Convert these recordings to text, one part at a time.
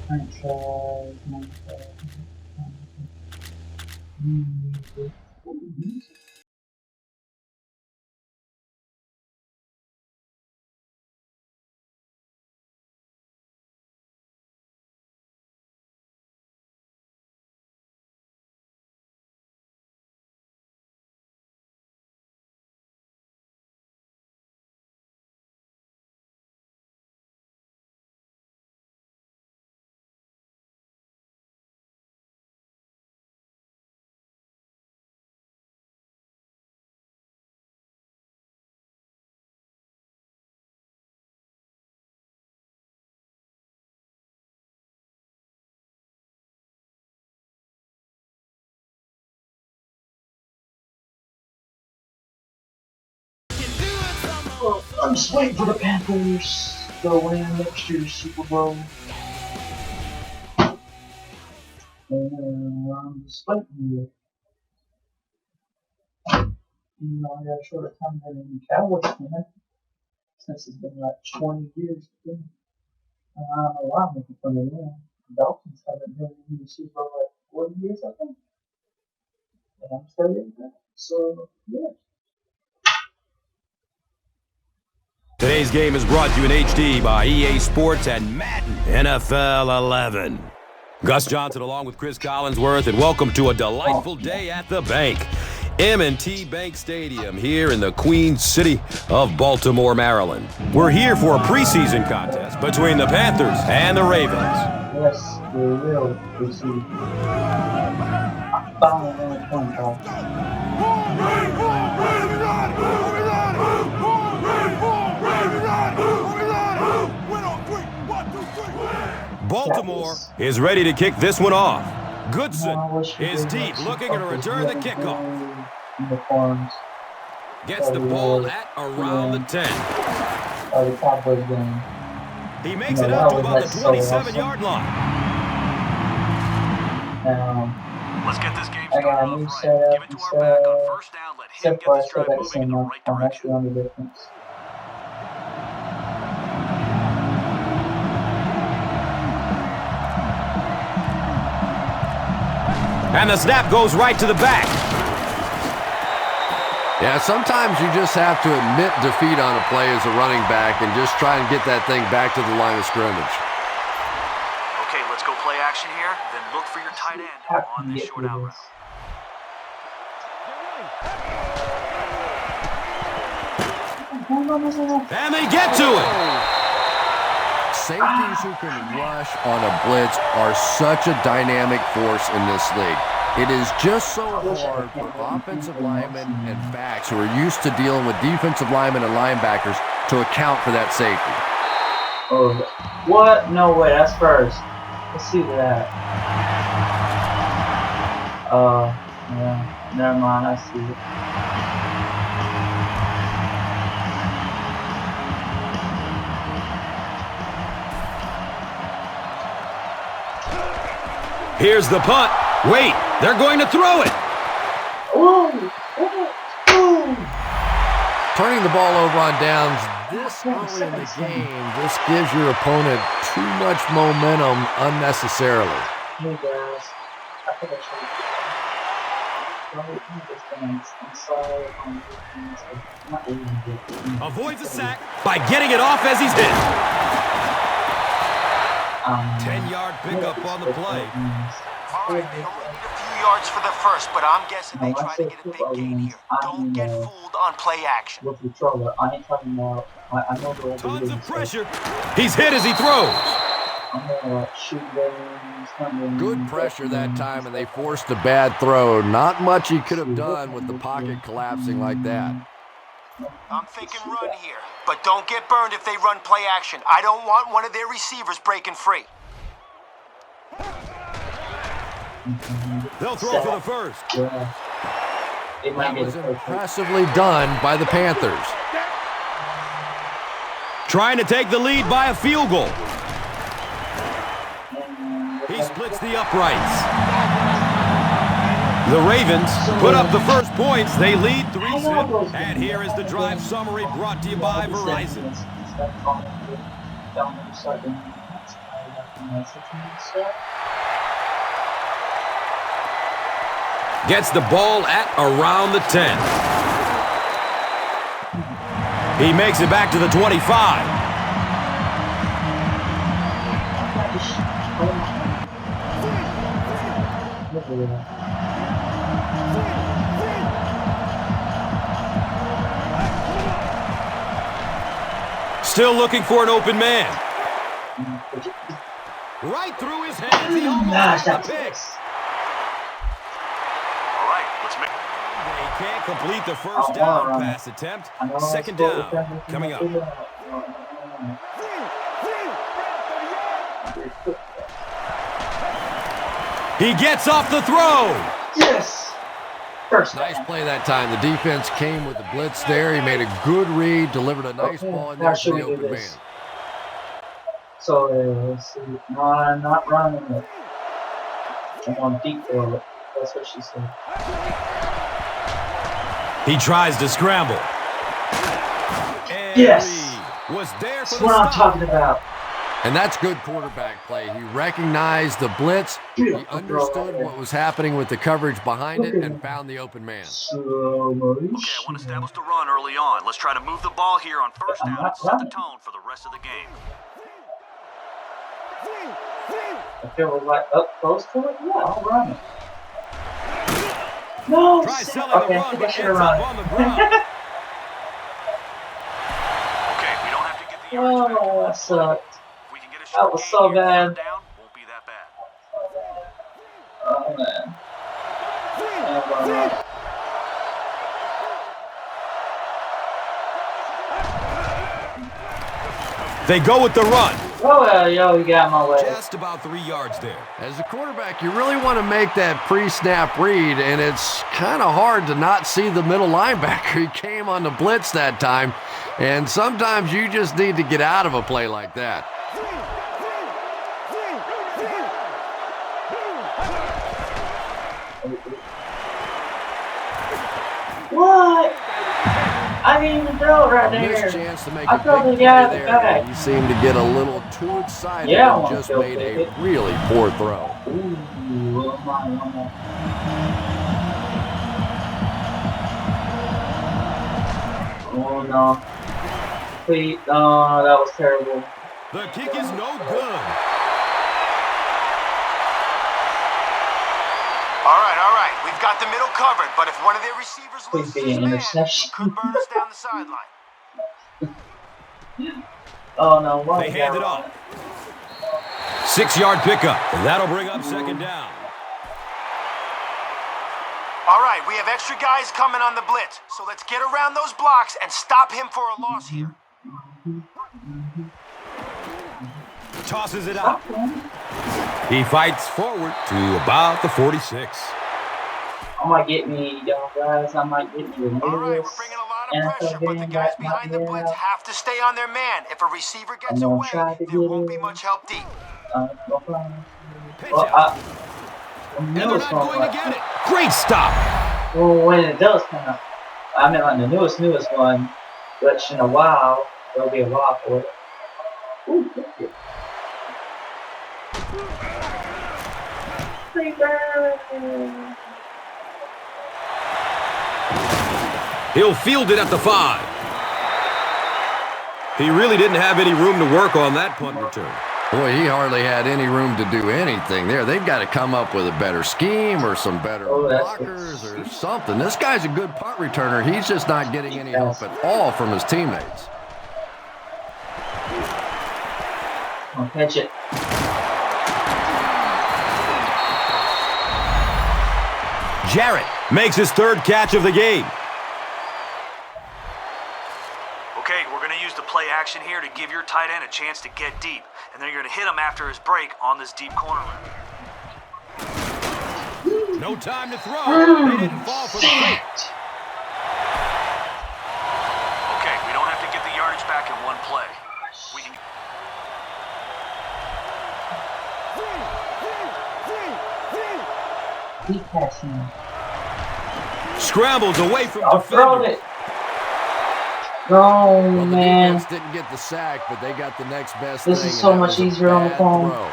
franchise, music. Well, I'm just waiting for the Panthers to win next year's Super Bowl. And I'm just waiting here. You know, I got a shorter time than the Cowboys fan since it's been like 20 years. I don't know why I'm making fun of them. The Dolphins haven't been in the Super Bowl like 40 years, I think. And I'm still getting that. So, yeah. Today's game is brought to you in HD by EA Sports and Madden NFL 11. Gus Johnson along with Chris Collinsworth, and welcome to a delightful day at the bank. M&T Bank Stadium here in the Queen City of Baltimore, Maryland. We're here for a preseason contest between the Panthers and the Ravens. Yes, we will receive. I finally won a coin toss. Baltimore is ready to kick this one off. Goodson is deep, looking to return the kickoff. Gets the ball at around the 10. The Cowboys game. He makes it out to about the 27-yard line. Let's get this game started off right. Give it to our back on first down. Let him get this drive moving in the right direction. And the snap goes right to the back. Yeah, sometimes you just have to admit defeat on a play as a running back and just try and get that thing back to the line of scrimmage. Okay, let's go play action here. Then look for your tight end on this short out route. And they get to it. Safeties who can rush on a blitz are such a dynamic force in this league. It is just so hard for offensive linemen and backs who are used to dealing with defensive linemen and linebackers to account for that safety. Oh, what? No way, that's first. Let's see that. Yeah, never mind, I see it. Here's the punt. Wait, they're going to throw it. Ooh. Turning the ball over on downs this early in the game just gives your opponent too much momentum unnecessarily. Hey guys, I think I should Avoids a sack by getting it off as he's hit. 10-yard pickup on the play. All right, they only need a few yards for the first, but I'm guessing they try to get a big gain here. Don't get fooled on play action. With the controller, I ain't talking about. I know the Tons of pressure. He's hit as he throws. I'm gonna shoot games. Good pressure that time, and they forced a bad throw. Not much he could have done with the pocket collapsing like that. I'm thinking run here, but don't get burned if they run play action. I don't want one of their receivers breaking free. They'll throw for the first. Yeah. That was impressively done by the Panthers. Trying to take the lead by a field goal. He splits the uprights. The Ravens put up the first points. They lead 3-0. And here is the drive summary brought to you by Verizon. Gets the ball at around the 10. He makes it back to the 25. Still looking for an open man. Right through his hands. He almost got the pick. All right, let's make. They can't complete the first down pass attempt. Second down coming up. He gets off the throw. Yes. First nice play that time. The defense came with the blitz there. He made a good read, delivered a nice ball in there to the open man. So let's see. No, I'm not running it. I'm on deep for it. That's what she said. He tries to scramble. And yes. Was there for that's what I'm talking about. And that's good quarterback play. He recognized the blitz, he understood what was happening with the coverage behind it, and found the open man. Okay, I want to establish the run early on. Let's try to move the ball here on first down and set the tone for the rest of the game. I feel like up close to it? Yeah, I'll run it. No! Okay, I think I should have run. Okay, we don't have to get the yards back. Oh, that sucked. That was so bad. Down won't be that bad. Oh, man. They go with the run. Oh, yo, you got my way. Just about 3 yards there. As a quarterback, you really want to make that pre-snap read, and it's kind of hard to not see the middle linebacker. He came on the blitz that time, and sometimes you just need to get out of a play like that. What? I didn't even throw it right there. Chance to make I throw the guy at the back. You seem to get a little too excited and just made a really poor throw. Ooh, oh my. Oh no. Please, oh, that was terrible. The kick is no good. All right. We've got the middle covered, but if one of their receivers loses his man, he could burn us down the sideline. Oh no, what? They hand it off. 6-yard pickup. That'll bring up second down. All right, we have extra guys coming on the blitz, so let's get around those blocks and stop him for a loss here. Tosses it out. He fights forward to about the 46. I might get me, y'all guys. I might get me the All right, we're bringing a lot of pressure, but the guys behind the blitz have to stay on their man. If a receiver gets away, there won't be much help deep. And they're not going to get it. Great stop. Well, when it does come out, I mean, like the newest one, which in a while, there'll be a while for it. Ooh, thank you. He'll field it at the 5. He really didn't have any room to work on that punt return. Boy, he hardly had any room to do anything there. They've got to come up with a better scheme or some better blockers or something. This guy's a good punt returner. He's just not getting any help at all from his teammates. I'll catch it. Jarrett makes his 3rd catch of the game. Okay, we're going to use the play action here to give your tight end a chance to get deep. And then you're going to hit him after his break on this deep corner route. No time to throw. They didn't fall for the fake. Okay, we don't have to get the yardage back in one play. We can... Keep passing. Scrambles away from throw defender. it. No, well, man. The defense didn't get the sack, but they got the next best this thing. This is so much easier on the phone. Throw.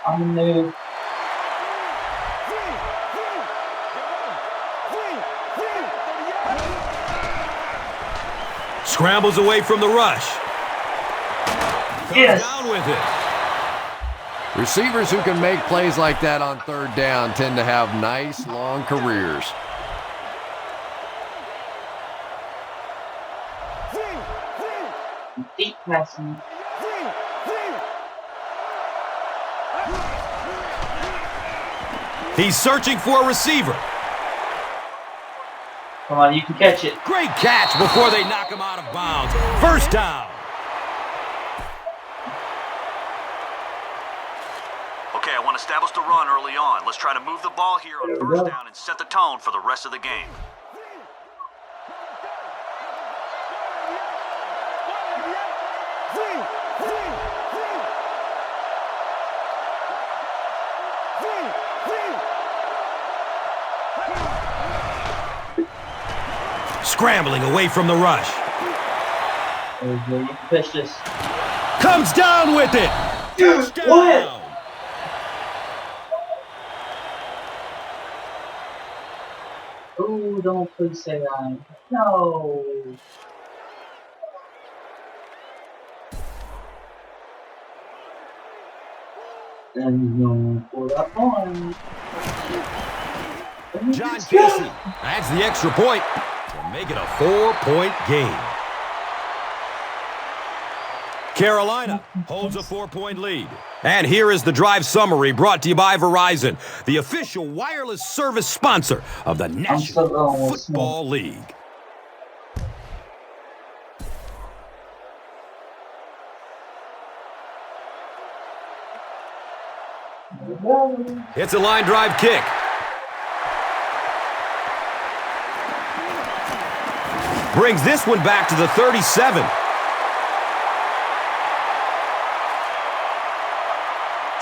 I'm a noob. Scrambles away from the rush. Comes down with it. Receivers who can make plays like that on third down tend to have nice, long careers. Deep passing. He's searching for a receiver. Come on, you can catch it. Great catch before they knock him out of bounds. First down. Okay, I want to establish the run early on. Let's try to move the ball here on first down and set the tone for the rest of the game. Scrambling away from the rush. You can catch this. Comes down with it. Touchdown. What? Ooh, don't please say that. No. And he's going for that point. John Casey adds the extra point to make it a 4-point game. Carolina holds a 4-point lead. And here is the drive summary brought to you by Verizon, the official wireless service sponsor of the National Football League. It's a line drive kick. Brings this one back to the 37.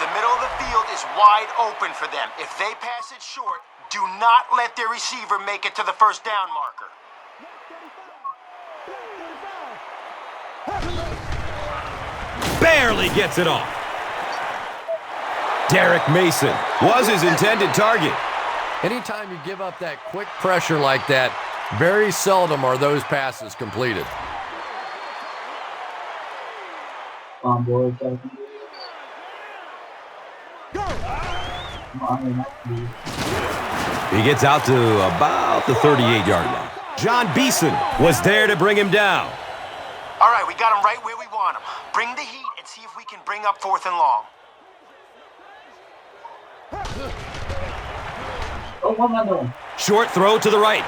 The middle of the field is wide open for them. If they pass it short, do not let their receiver make it to the first down marker. Barely gets it off. Derek Mason was his intended target. Anytime you give up that quick pressure like that, very seldom are those passes completed. Come on, boy. He gets out to about the 38-yard line. John Beeson was there to bring him down. All right, we got him right where we want him. Bring the heat and see if we can bring up 4th and long. Oh, what am I doing? Short throw to the right.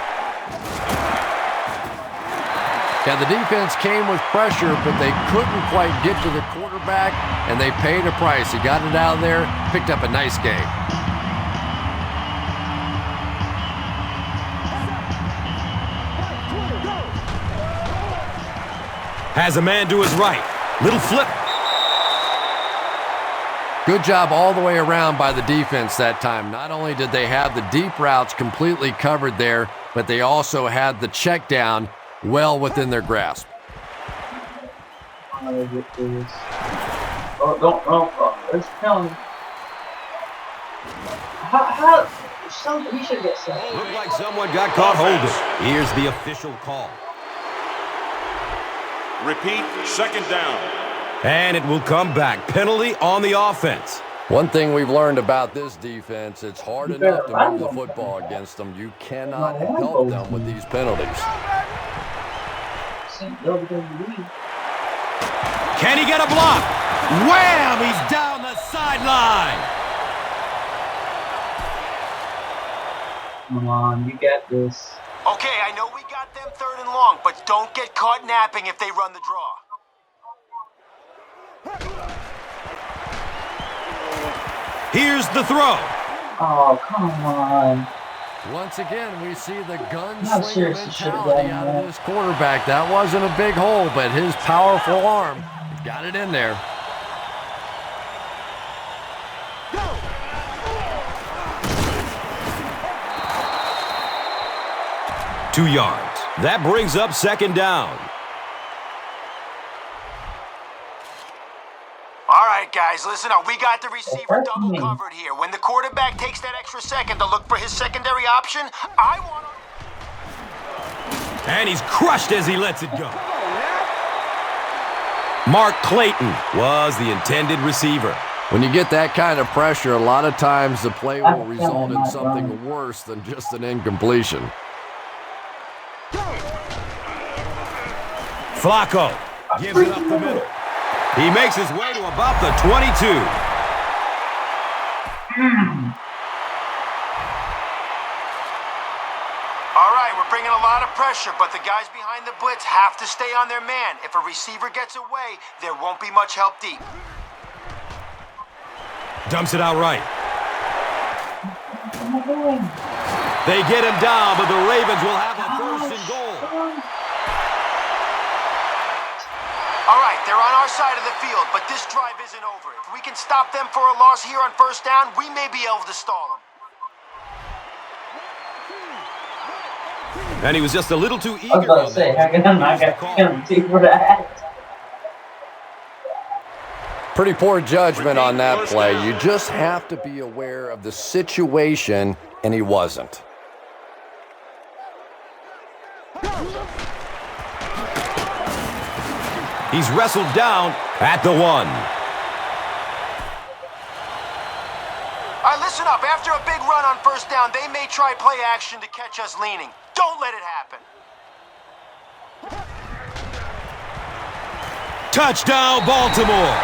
Yeah, the defense came with pressure, but they couldn't quite get to the quarterback, and they paid a price. He got it out of there, picked up a nice game. Has a man to his right. Little flip. Good job all the way around by the defense that time. Not only did they have the deep routes completely covered there, but they also had the check down well within their grasp. Oh, don't. Oh, there's Kelly. How? He should get set. Looked like someone got caught holding. Here's the official call. Repeat, second down. And it will come back. Penalty on the offense. One thing we've learned about this defense, it's hard enough to move the football against them. You cannot help them with these penalties. Can he get a block? Wham! He's down the sideline. Come on, you got this. Okay, I know we got them 3rd and long, but don't get caught napping if they run the draw. Here's the throw. Oh, come on. Once again, we see the Not gunslinger seriously, mentality out of this quarterback. That wasn't a big hole, but his powerful arm got it in there. 2 yards. That brings up second down. All right, guys, listen up. We got the receiver double covered here. When the quarterback takes that extra second to look for his secondary option, I want to... And he's crushed as he lets it go. Mark Clayton was the intended receiver. When you get that kind of pressure, a lot of times the play will result in something worse than just an incompletion. Flacco gives it up the middle. He makes his way to about the 22. All right, we're bringing a lot of pressure, but the guys behind the blitz have to stay on their man. If a receiver gets away, there won't be much help deep. Dumps it out right. They get him down, but the Ravens will have a first and goal. All right, they're on our side of the field, but this drive isn't over. If we can stop them for a loss here on first down, we may be able to stall them. And he was just a little too eager. I was about to say, how can I not get penalty for that? Pretty poor judgment on that play. You just have to be aware of the situation, and he wasn't. He's wrestled down at the 1. All right, listen up. After a big run on first down, they may try play action to catch us leaning. Don't let it happen. Touchdown, Baltimore.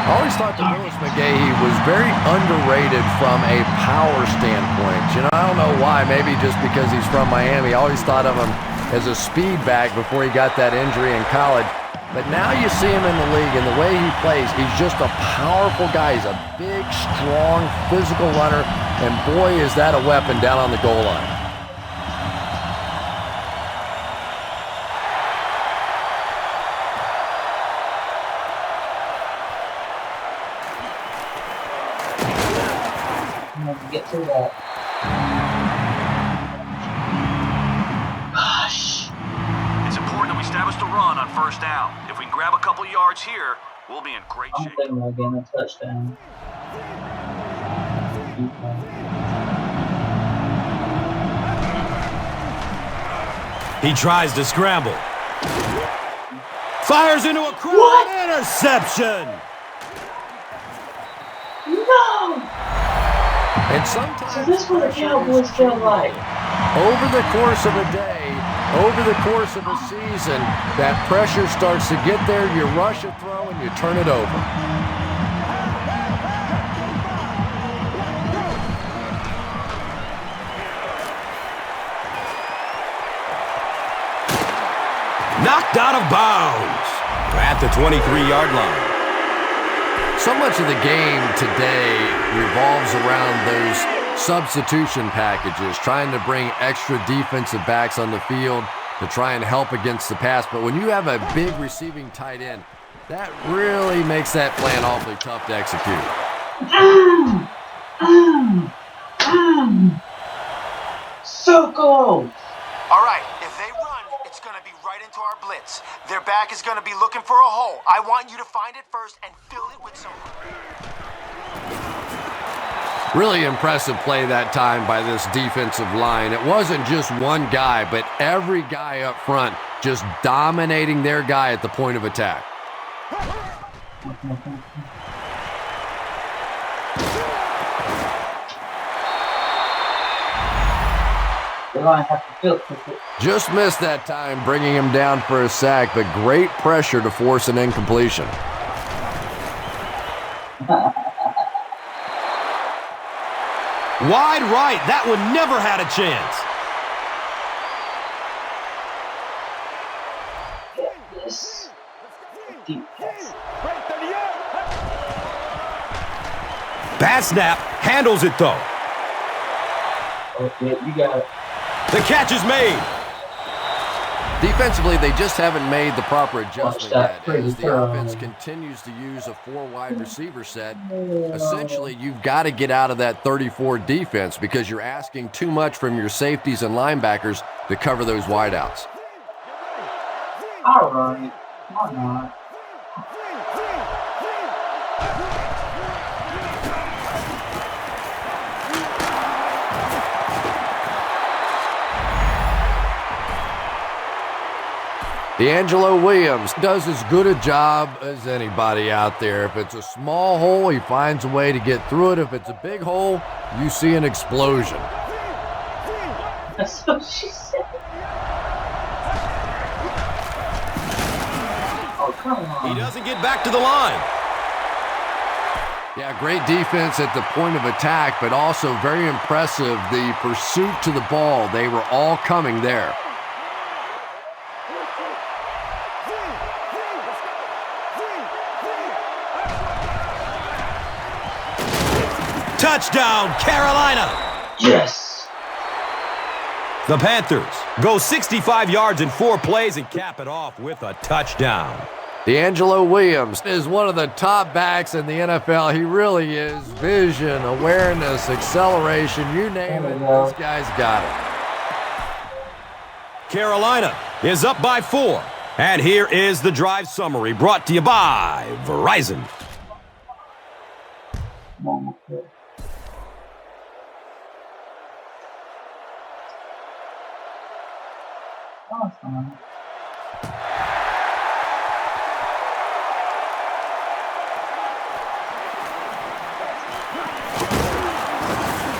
I always thought that Willis McGahee was very underrated from a power standpoint. You know, I don't know why. Maybe just because he's from Miami. I always thought of him as a speed back before he got that injury in college. But now you see him in the league, and the way he plays, he's just a powerful guy. He's a big, strong, physical runner, and boy, is that a weapon down on the goal line. Get to that. Gosh. It's important that we establish the run on first down. If we can grab a couple yards here, we'll be in great I'm shape. thinking about getting a touchdown. He tries to scramble. Fires into a cruel interception. No! And sometimes So this is what the Cowboys feel like. over the course of a day, over the course of a season, that pressure starts to get there, you rush a throw, and you turn it over. Knocked out of bounds at the 23-yard line. So much of the game today revolves around those substitution packages, trying to bring extra defensive backs on the field to try and help against the pass. But when you have a big receiving tight end, that really makes that plan awfully tough to execute. So close! All right, if they run, it's going to be right into our blitz. Their back is going to be looking for a hole. I want you to find it first and fill it with some... Really impressive play that time by this defensive line. It wasn't just one guy, but every guy up front just dominating their guy at the point of attack. Just missed that time, bringing him down for a sack, but great pressure to force an incompletion. Wide right. That one never had a chance. This defense. Bad snap. Handles it, though. Okay, you got it. The catch is made. Defensively, they just haven't made the proper adjustment yet as the thorough. offense continues to use a 4-wide receiver set. Essentially, you've got to get out of that 34 defense because you're asking too much from your safeties and linebackers to cover those wideouts. All right. Why not? D'Angelo Williams does as good a job as anybody out there. If it's a small hole, he finds a way to get through it. If it's a big hole, you see an explosion. That's what she said. Oh, come on. He doesn't get back to the line. Yeah, great defense at the point of attack, but also very impressive, the pursuit to the ball. They were all coming there. Touchdown, Carolina! Yes! The Panthers go 65 yards in 4 plays and cap it off with a touchdown. D'Angelo Williams is one of the top backs in the NFL. He really is. Vision, awareness, acceleration, you name it, this guy's got it. Carolina is up by 4. And here is the drive summary brought to you by Verizon. Awesome.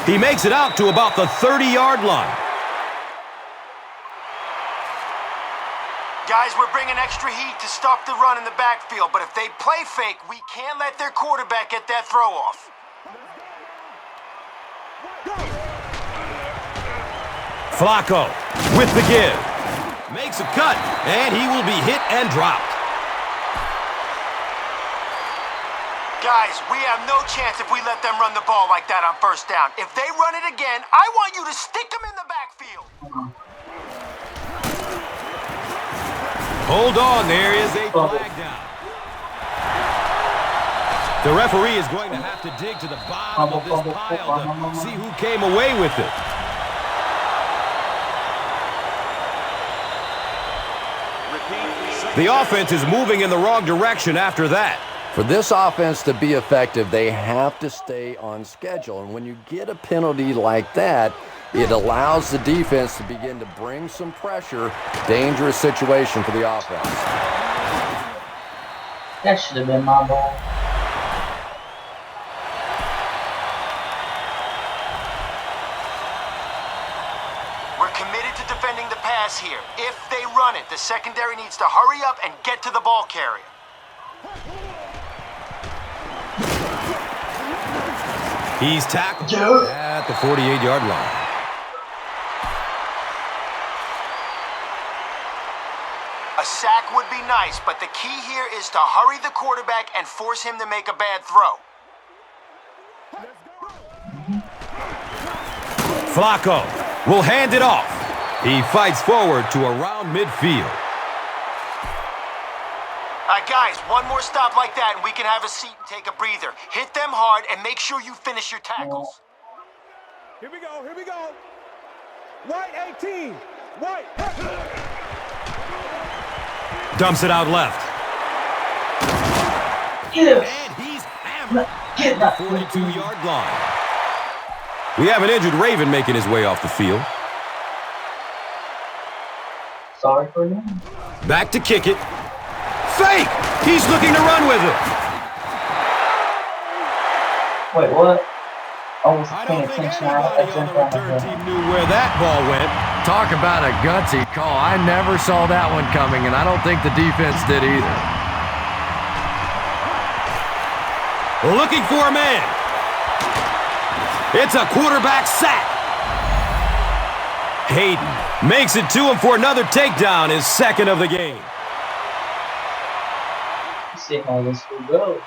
He makes it out to about the 30-yard line. Guys, we're bringing extra heat to stop the run in the backfield, but if they play fake, we can't let their quarterback get that throw off. Flacco with the give. Makes a cut, and he will be hit and dropped. Guys, we have no chance if we let them run the ball like that on first down. If they run it again, I want you to stick them in the backfield. Hold on, there is a flag down. The referee is going to have to dig to the bottom of this pile to see who came away with it. The offense is moving in the wrong direction after that. For this offense to be effective, they have to stay on schedule. And when you get a penalty like that, it allows the defense to begin to bring some pressure. Dangerous situation for the offense. That should have been my ball. We're committed to defending the pass here. If they run it, the secondary needs to hurry up and get to the ball carrier. He's tackled at the 48-yard line. A sack would be nice, but the key here is to hurry the quarterback and force him to make a bad throw. Flacco will hand it off. He fights forward to around midfield. Guys, one more stop like that and we can have a seat and take a breather. Hit them hard and make sure you finish your tackles. Here we go, here we go. White 18. White. Dumps it out left. Yes. And he's hammered at the 42-yard line. We have an injured Raven making his way off the field. Sorry for you. Back to kick it. Fake! He's looking to run with it. Wait, what? I was I paying don't think attention. anybody on the return team knew where that ball went. Talk about a gutsy call. I never saw that one coming, and I don't think the defense did either. Looking for a man. It's a quarterback sack. Hayden makes it to him for another takedown, his second of the game. See how this will go.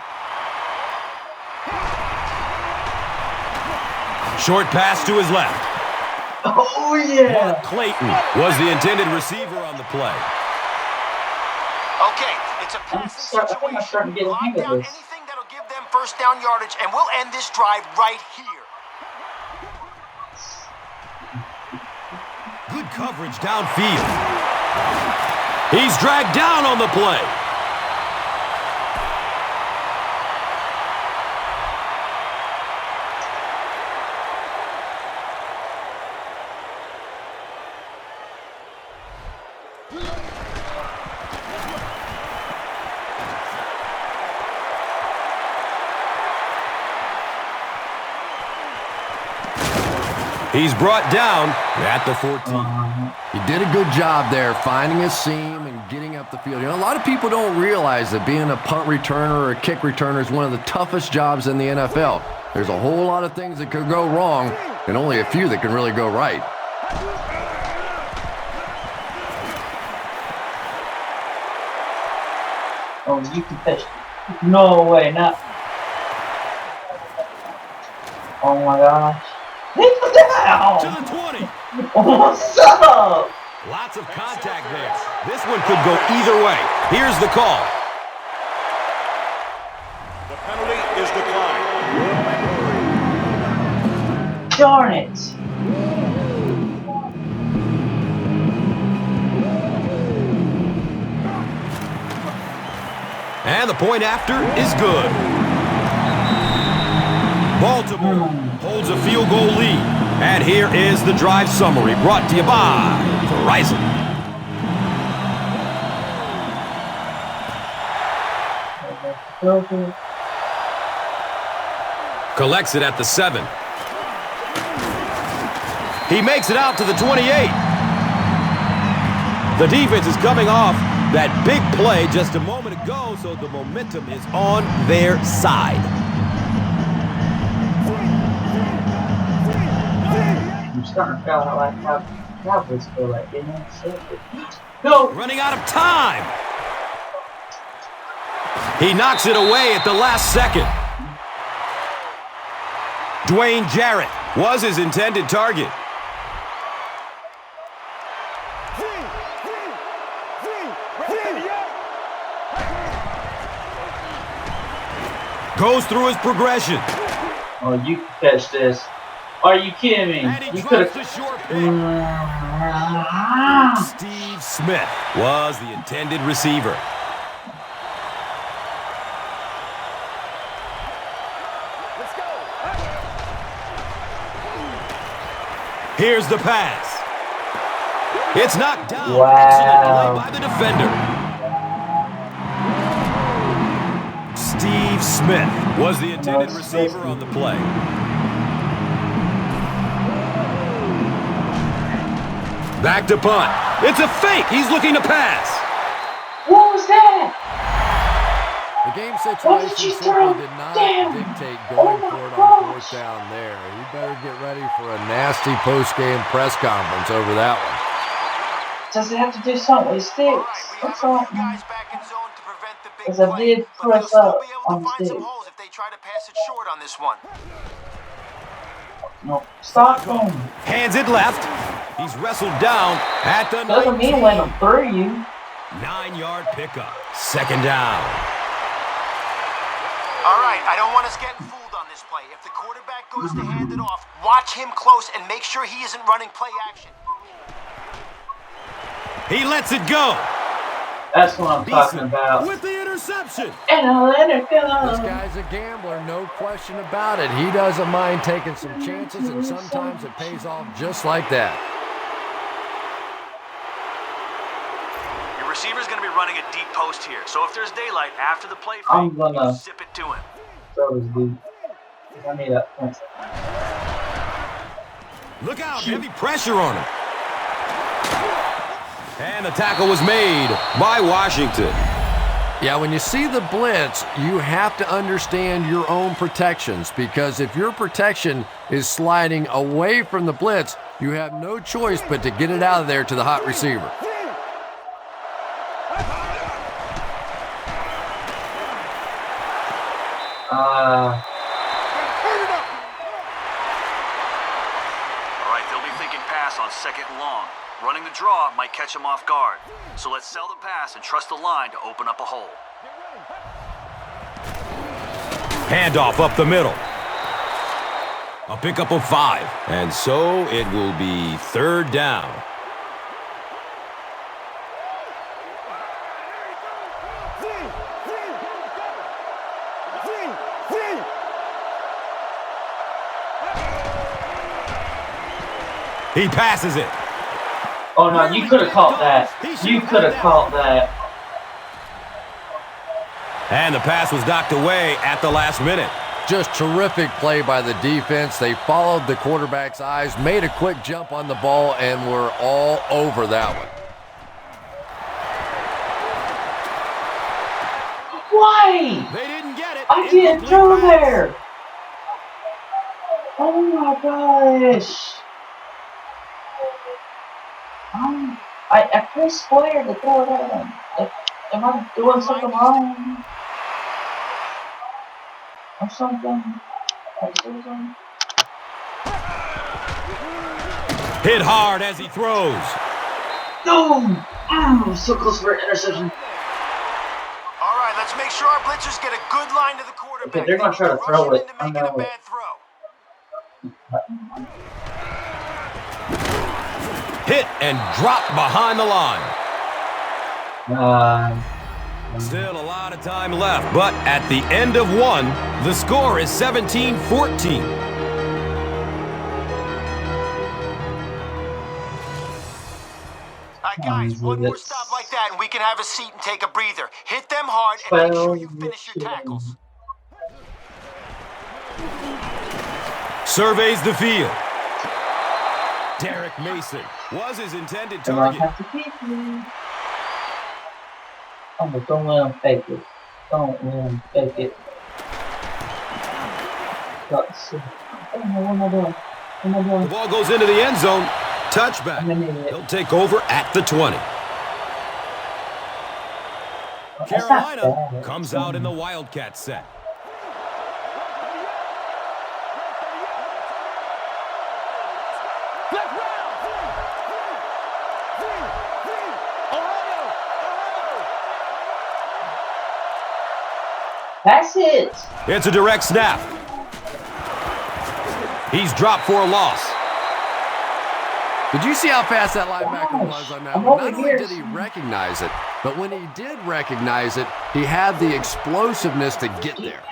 Short pass to his left. Oh, yeah. Clayton was the intended receiver on the play. Okay, it's a passing I think I'm starting to get a Lock hang of down this. anything that'll give them first down yardage, and we'll end this drive right here. Good coverage downfield. He's dragged down on the play. He's brought down at the 14. He did a good job there finding a seam and getting up the field. You know, a lot of people don't realize that being a punt returner or a kick returner is one of the toughest jobs in the NFL. There's a whole lot of things that could go wrong and only a few that can really go right. Oh, you can catch it. No way, not. Oh my gosh. He's down! To the 20. What's up? Lots of contact there. This one could go either way. Here's the call. The penalty is declined. Darn it. And the point after is good. Baltimore holds a field goal lead. And here is the drive summary brought to you by Verizon. Collects it at the 7. He makes it out to the 28. The defense is coming off that big play just a moment ago, so the momentum is on their side. I'm starting to feel like how Cowboys feel like, you know? Go! Running out of time. He knocks it away at the last second. Dwayne Jarrett was his intended target. Goes through his progression. Oh, you can catch this. Are you kidding me? And he You could drops the have. short pick. Steve Smith was the intended receiver. Here's the pass. It's knocked down. Wow. Excellent play by the defender. Steve Smith was the intended receiver on the play. Back to punt. It's a fake. He's looking to pass. What was that? The game What did situation you simply throw? did not Damn. dictate Oh going my for it on gosh. fourth down there. He better get ready for a nasty post-game press conference over that one. Does it have to do something with sticks? What's up, man? Because I did press up on the stick. If they try to pass it short on this one. No. Stop him. Hands it left. He's wrestled down at the Doesn't mean let him through you. 9-yard pickup. Second down. All right, I don't want us getting fooled on this play. If the quarterback goes to hand it off, watch him close and make sure he isn't running play action. He lets it go. That's what I'm talking about. With the interception. And I let it This go. guy's a gambler, no question about it. He doesn't mind taking some chances, and sometimes it pays off just like that. Your receiver's going to be running a deep post here, so if there's daylight after the play I'm fake, gonna zip it to him. throw his deep. I need that point. Look out, heavy pressure on him. And the tackle was made by Washington. Yeah, when you see the blitz, you have to understand your own protections, because if your protection is sliding away from the blitz, you have no choice but to get it out of there to the hot receiver. All right, they'll be thinking pass on second and long. Running the draw might catch him off guard. So let's sell the pass and trust the line to open up a hole. Handoff up the middle. A pickup of 5. And so it will be third down. He passes it. Oh no, you could have caught that. You could have caught that. And the pass was knocked away at the last minute. Just terrific play by the defense. They followed the quarterback's eyes, made a quick jump on the ball, and were all over that one. Why? They didn't get it. I didn't throw there. Oh my gosh. I pressed square to throw it at. Am I doing something wrong? Or something? Hit hard as he throws. No! So close for an interception. All right, let's make sure our blitzers get a good line to the quarterback. Okay, they're gonna try to throw it. To make it a bad throw. Hit and dropped behind the line. Still a lot of time left, but at the end of one, the score is 17-14. All right, guys, one more stop like that, and we can have a seat and take a breather. Hit them hard and make sure you finish your tackles. Surveys the field. Derek Mason was his intended target. Oh, don't let him fake it. Don't let him fake it. Let's see. What am I doing? The ball goes into the end zone. Touchback. He'll take over at the 20. Carolina comes out in the Wildcat set. Pass it! It's a direct snap. He's dropped for a loss. Did you see how fast that linebacker was on that one? Not only did he recognize it, but when he did recognize it, he had the explosiveness to get there.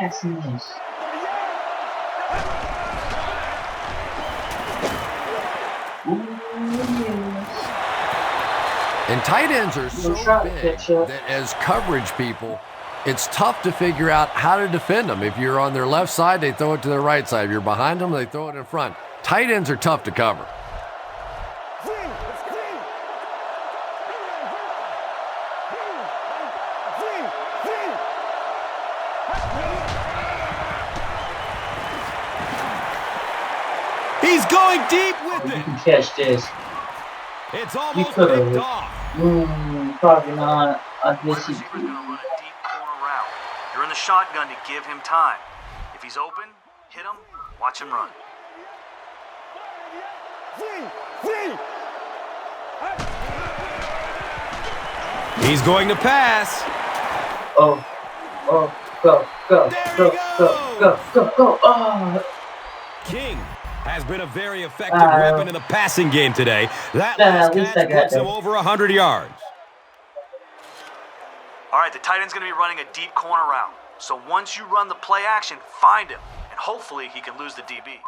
And tight ends are so big that as coverage people, it's tough to figure out how to defend them. If you're on their left side, they throw it to their right side. If you're behind them, they throw it in front. Tight ends are tough to cover. He's going deep with it. You can catch this. It's almost picked off. Probably not. I guess Receiver's going to run a deep corner route. You're in the shotgun to give him time. If he's open, hit him, watch him run. He's going to pass. Oh, go. Oh. King has been a very effective weapon in the passing game today. That last catch puts him over 100 yards. All right, the tight end's going to be running a deep corner route. So once you run the play action, find him, and hopefully he can lose the DB.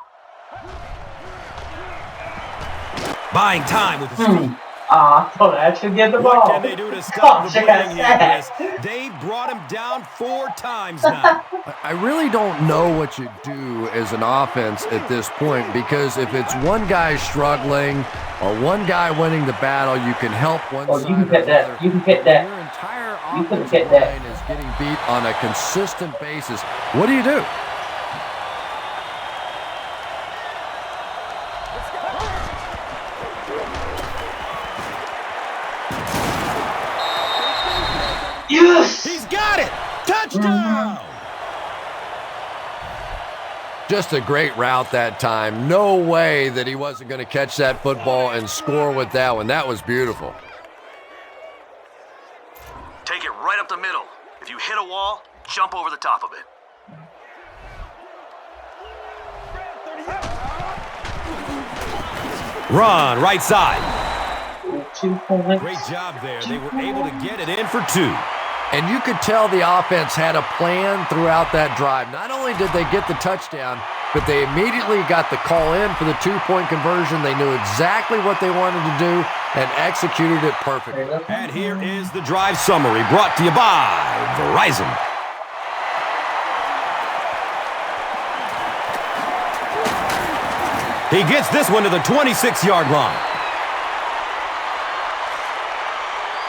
Buying time with the feet. I thought I should get the ball. What can they do to stop the bleeding here? They brought him down 4 times now. I really don't know what you do as an offense at this point, because if it's one guy struggling or one guy winning the battle, you can help one side you can get that. You can get that. Your entire You can offensive get that. line is getting beat on a consistent basis. What do you do? Yes! He's got it! Touchdown! Just a great route that time. No way that he wasn't going to catch that football and score with that one. That was beautiful. Take it right up the middle. If you hit a wall, jump over the top of it. Run, right side. 2 points. Great job there. They were able to get it in for 2. And you could tell the offense had a plan throughout that drive. Not only did they get the touchdown, but they immediately got the call in for the 2-point conversion. They knew exactly what they wanted to do, and executed it perfectly. And here is the drive summary brought to you by Verizon. He gets this one to the 26-yard line.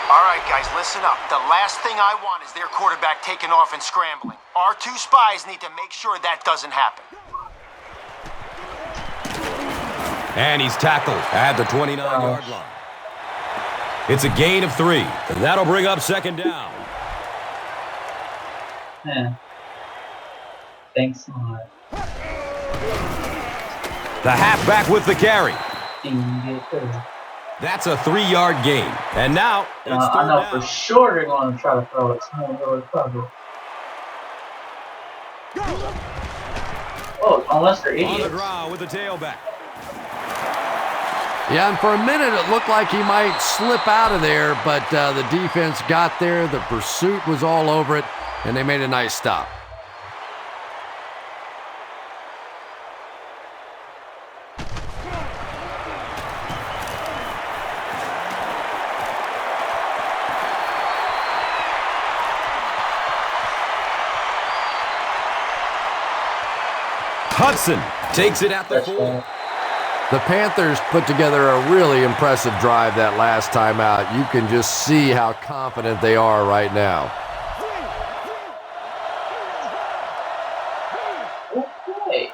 All right, guys, listen up. The last thing I want is their quarterback taking off and scrambling. Our two spies need to make sure that doesn't happen. And he's tackled at the 29-yard line. It's a gain of 3. That'll bring up second down. Yeah. Thanks a lot. The halfback with the carry. Good. That's a 3-yard gain. And now it's I know down. for sure they're going to try to throw it. Someone will recover. Oh, unless they're On the idiots. ground with the tailback. Yeah, and for a minute it looked like he might slip out of there, but the defense got there. The pursuit was all over it, and they made a nice stop. Hudson takes it at the 4. The Panthers put together a really impressive drive that last time out. You can just see how confident they are right now. Okay.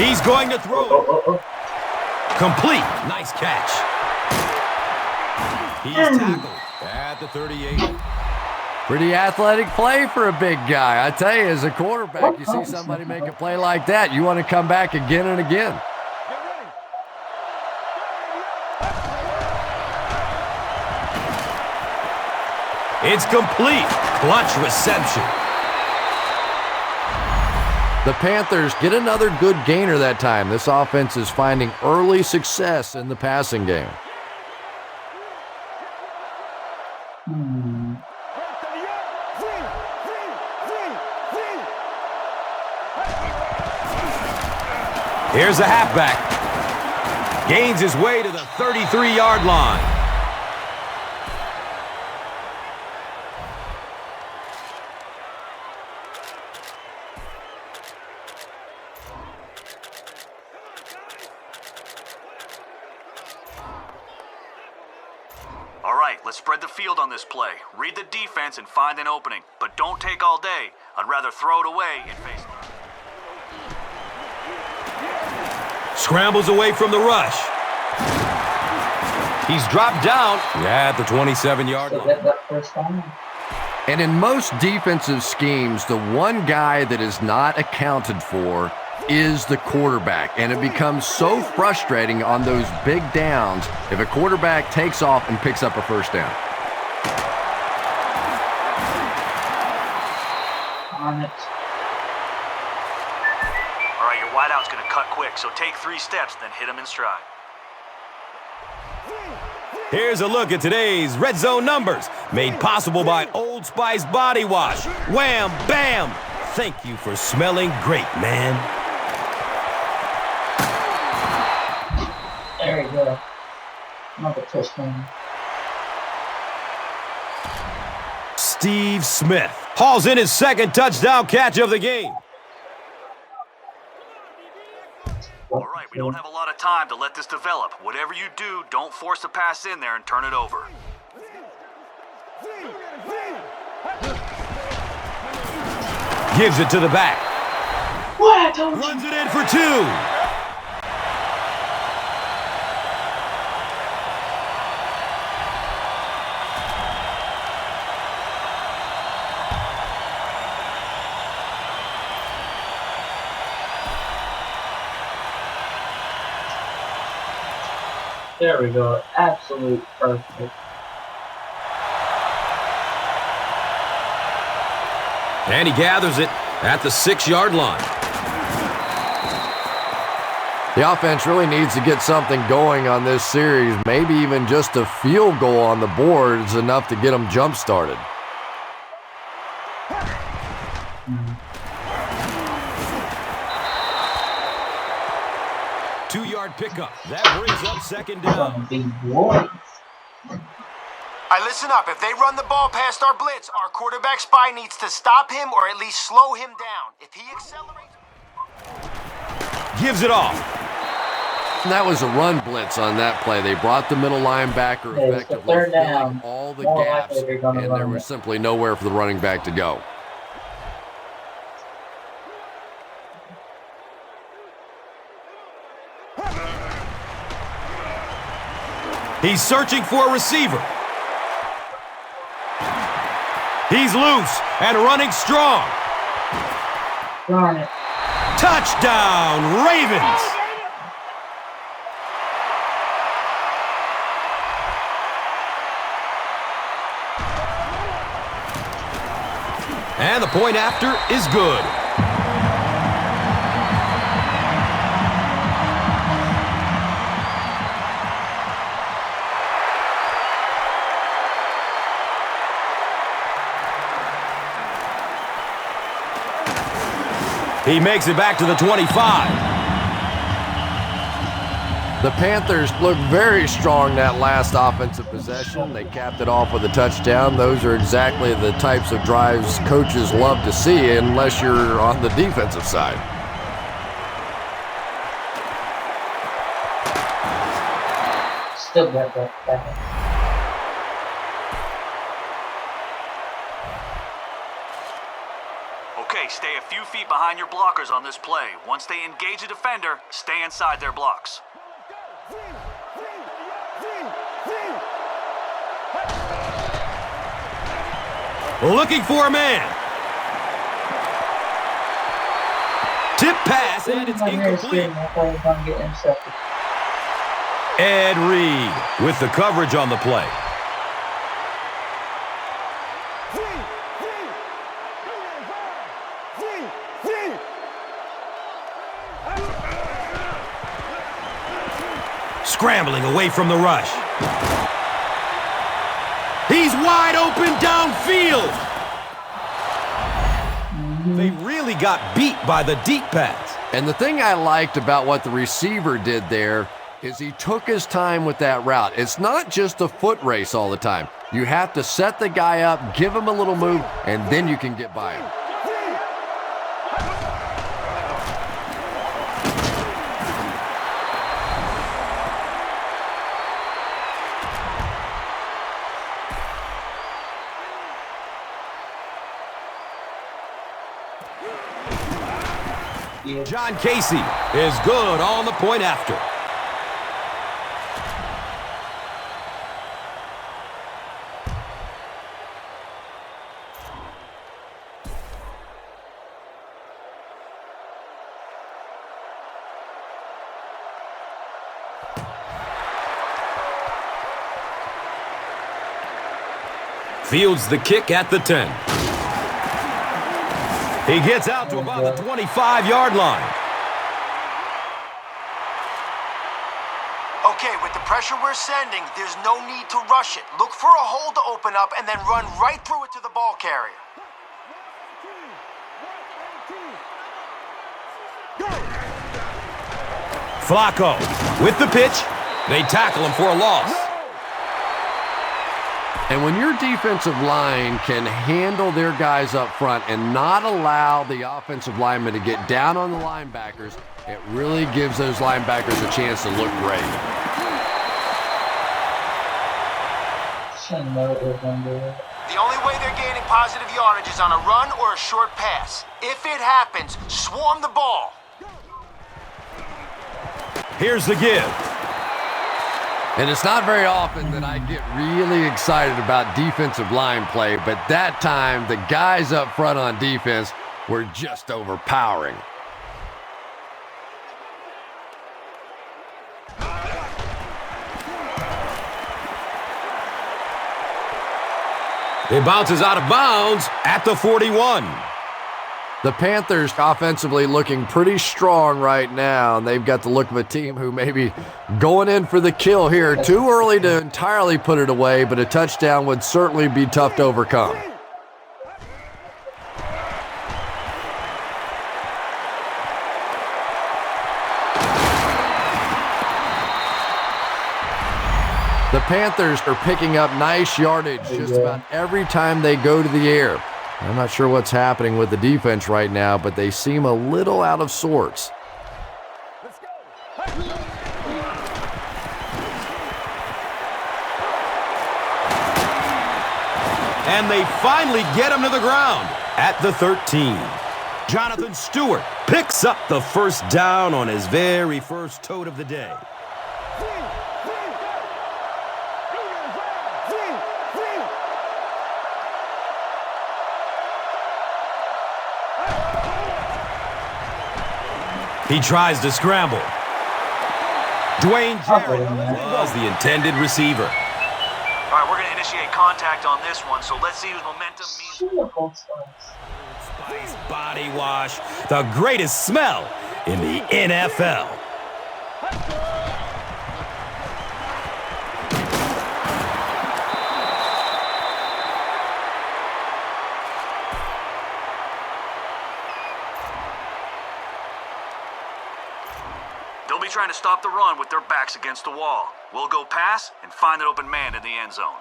He's going to throw. Oh. Complete. Nice catch. He's tackled at the 38. Pretty athletic play for a big guy. I tell you, as a quarterback, you see somebody make a play like that, you want to come back again and again. It's complete. Clutch reception. The Panthers get another good gainer that time. This offense is finding early success in the passing game. Here's the halfback. Gains his way to the 33-yard line. All right, let's spread the field on this play. Read the defense and find an opening. But don't take all day. I'd rather throw it away and face... Scrambles away from the rush. He's dropped down at the 27-yard line. And in most defensive schemes, the one guy that is not accounted for is the quarterback. And it becomes so frustrating on those big downs if a quarterback takes off and picks up a first down. On it. All right, your wideout's going to cut quick, so take 3 steps, then hit him in stride. Here's a look at today's Red Zone numbers, made possible by Old Spice Body Wash. Wham, bam! Thank you for smelling great, man. There you go. Another touchdown. Steve Smith hauls in his second touchdown catch of the game. All right, we don't have a lot of time to let this develop. Whatever you do, don't force a pass in there and turn it over. Gives it to the back. What? Runs it in for 2. There we go. Absolute perfect. And he gathers it at the 6-yard line. The offense really needs to get something going on this series. Maybe even just a field goal on the board is enough to get them jump-started. pickup. That brings up second down. Big boys. All right, listen up. If they run the ball past our blitz, our quarterback spy needs to stop him or at least slow him down. If he accelerates... Gives it off. And that was a run blitz on that play. They brought the middle linebacker effectively filling all the gaps, and there was simply nowhere for the running back to go. He's searching for a receiver. He's loose and running strong. Darn it. Touchdown, Ravens! And the point after is good. He makes it back to the 25. The Panthers looked very strong that last offensive possession. They capped it off with a touchdown. Those are exactly the types of drives coaches love to see unless you're on the defensive side. Still got that. Okay, stay a few feet behind your blockers on this play. Once they engage a defender, stay inside their blocks. Looking for a man. Tip pass, and it's incomplete. Ed Reed with the coverage on the play. Scrambling away from the rush. He's wide open downfield. They really got beat by the deep pass. And the thing I liked about what the receiver did there is he took his time with that route. It's not just a foot race all the time. You have to set the guy up, give him a little move, and then you can get by him. John Casey is good on the point after. Fields the kick at the 10. He gets out to about the 25-yard line. Okay, with the pressure we're sending, there's no need to rush it. Look for a hole to open up and then run right through it to the ball carrier. Flacco with the pitch. They tackle him for a loss. And when your defensive line can handle their guys up front and not allow the offensive linemen to get down on the linebackers, it really gives those linebackers a chance to look great. The only way they're gaining positive yardage is on a run or a short pass. If it happens, swarm the ball. Here's the give. And it's not very often that I get really excited about defensive line play, but that time the guys up front on defense were just overpowering. It bounces out of bounds at the 41. The Panthers offensively looking pretty strong right now, and they've got the look of a team who may be going in for the kill here. Too early to entirely put it away, but a touchdown would certainly be tough to overcome. The Panthers are picking up nice yardage just about every time they go to the air. I'm not sure what's happening with the defense right now, but they seem a little out of sorts. And they finally get him to the ground at the 13. Jonathan Stewart picks up the first down on his very first tote of the day. He tries to scramble. Dwayne Jarrett was the intended receiver. All right, we're going to initiate contact on this one, so let's see whose momentum means. Spice body wash, the greatest smell in the NFL. They'll be trying to stop the run with their backs against the wall. We'll go pass and find an open man in the end zone.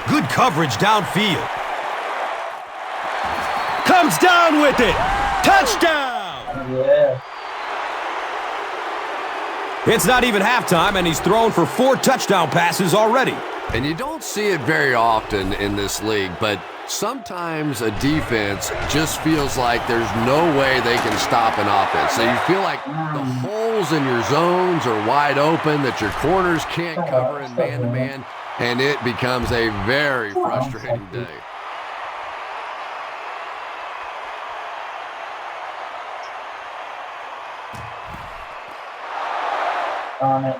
Good coverage downfield. Comes down with it. Touchdown! Yeah. It's not even halftime, and he's thrown for 4 touchdown passes already. And you don't see it very often in this league, but sometimes a defense just feels like there's no way they can stop an offense. So you feel like the holes in your zones are wide open, that your corners can't cover in man-to-man, and it becomes a very frustrating day. On it.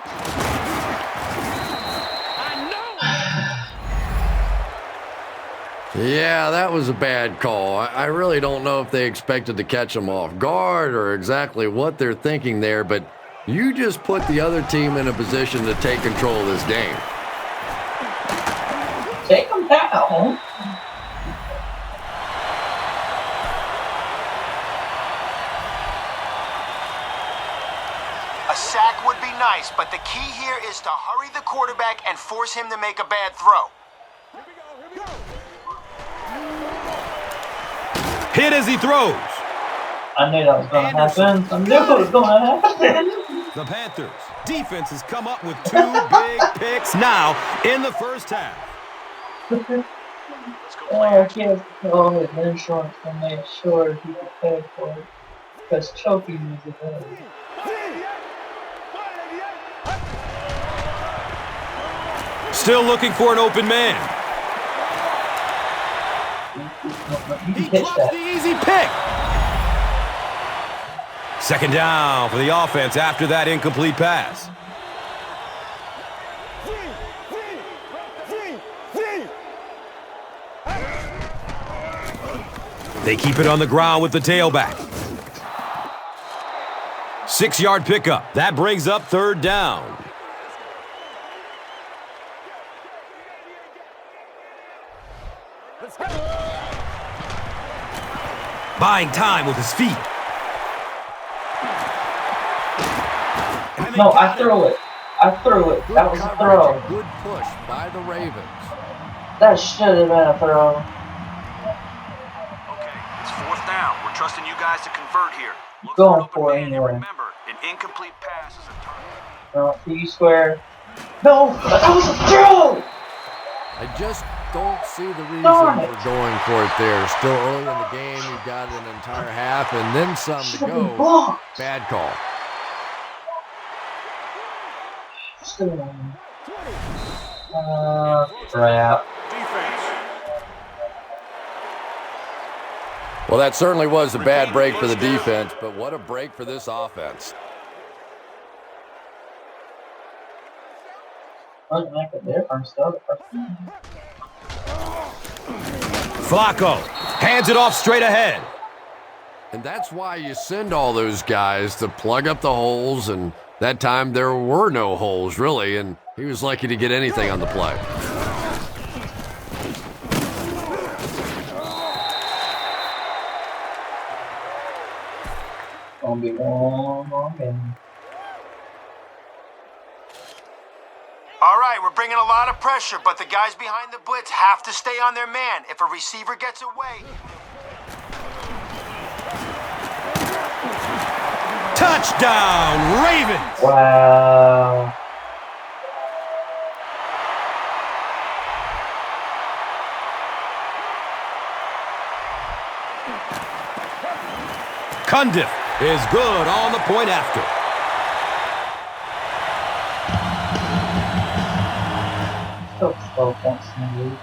Yeah, that was a bad call. I really don't know if they expected to catch them off guard or exactly what they're thinking there, but you just put the other team in a position to take control of this game. Take them down. A sack would be nice, but the key here is to hurry the quarterback and force him to make a bad throw. Hit as he throws. I knew that was going to happen. I knew it was going to happen. The Panthers defense has come up with 2 big picks now in the first half. I can't call his insurance to make sure he could pay for it. Because choking is a better. Still looking for an open man. He drops the easy pick. Second down for the offense after that incomplete pass. They keep it on the ground with the tailback. 6-yard pickup. That brings up third down. Buying time with his feet. No, I threw it. I threw it. That was a throw. Good push by the Ravens. That should have been a throw. Okay, it's 4th down. We're trusting you guys to convert here. Look Going an for open it man, and anyway. remember, an incomplete pass is a turnover. No, you swear. No, that was a throw! I just don't see the reason Darn it. for going for it there. Still early in the game, you've got an entire half and then some to Should have been go. blocked. Bad call. Crap. Well, that certainly was a bad break for the defense, but what a break for this offense. Doesn't make a difference, though. Flacco hands it off straight ahead. And that's why you send all those guys to plug up the holes, and that time there were no holes, really, and he was lucky to get anything on the play. Gonna be long game. All right, we're bringing a lot of pressure, but the guys behind the blitz have to stay on their man. If a receiver gets away... Touchdown, Ravens! Wow. Cundiff is good on the point after. Still 12 points in the league.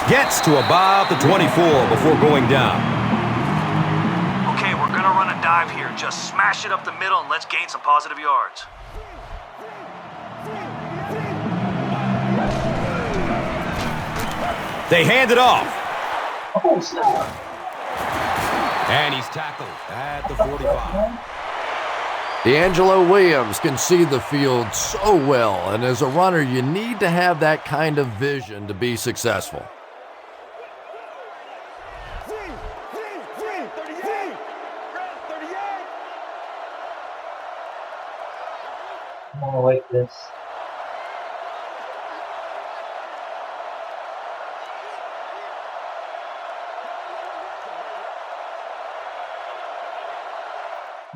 Gets to about the 24 before going down. Okay, we're going to run a dive here. Just smash it up the middle and let's gain some positive yards. They hand it off. Oh, snap. And he's tackled at the 45. D'Angelo Williams can see the field so well, and as a runner, you need to have that kind of vision to be successful. I'm gonna like this.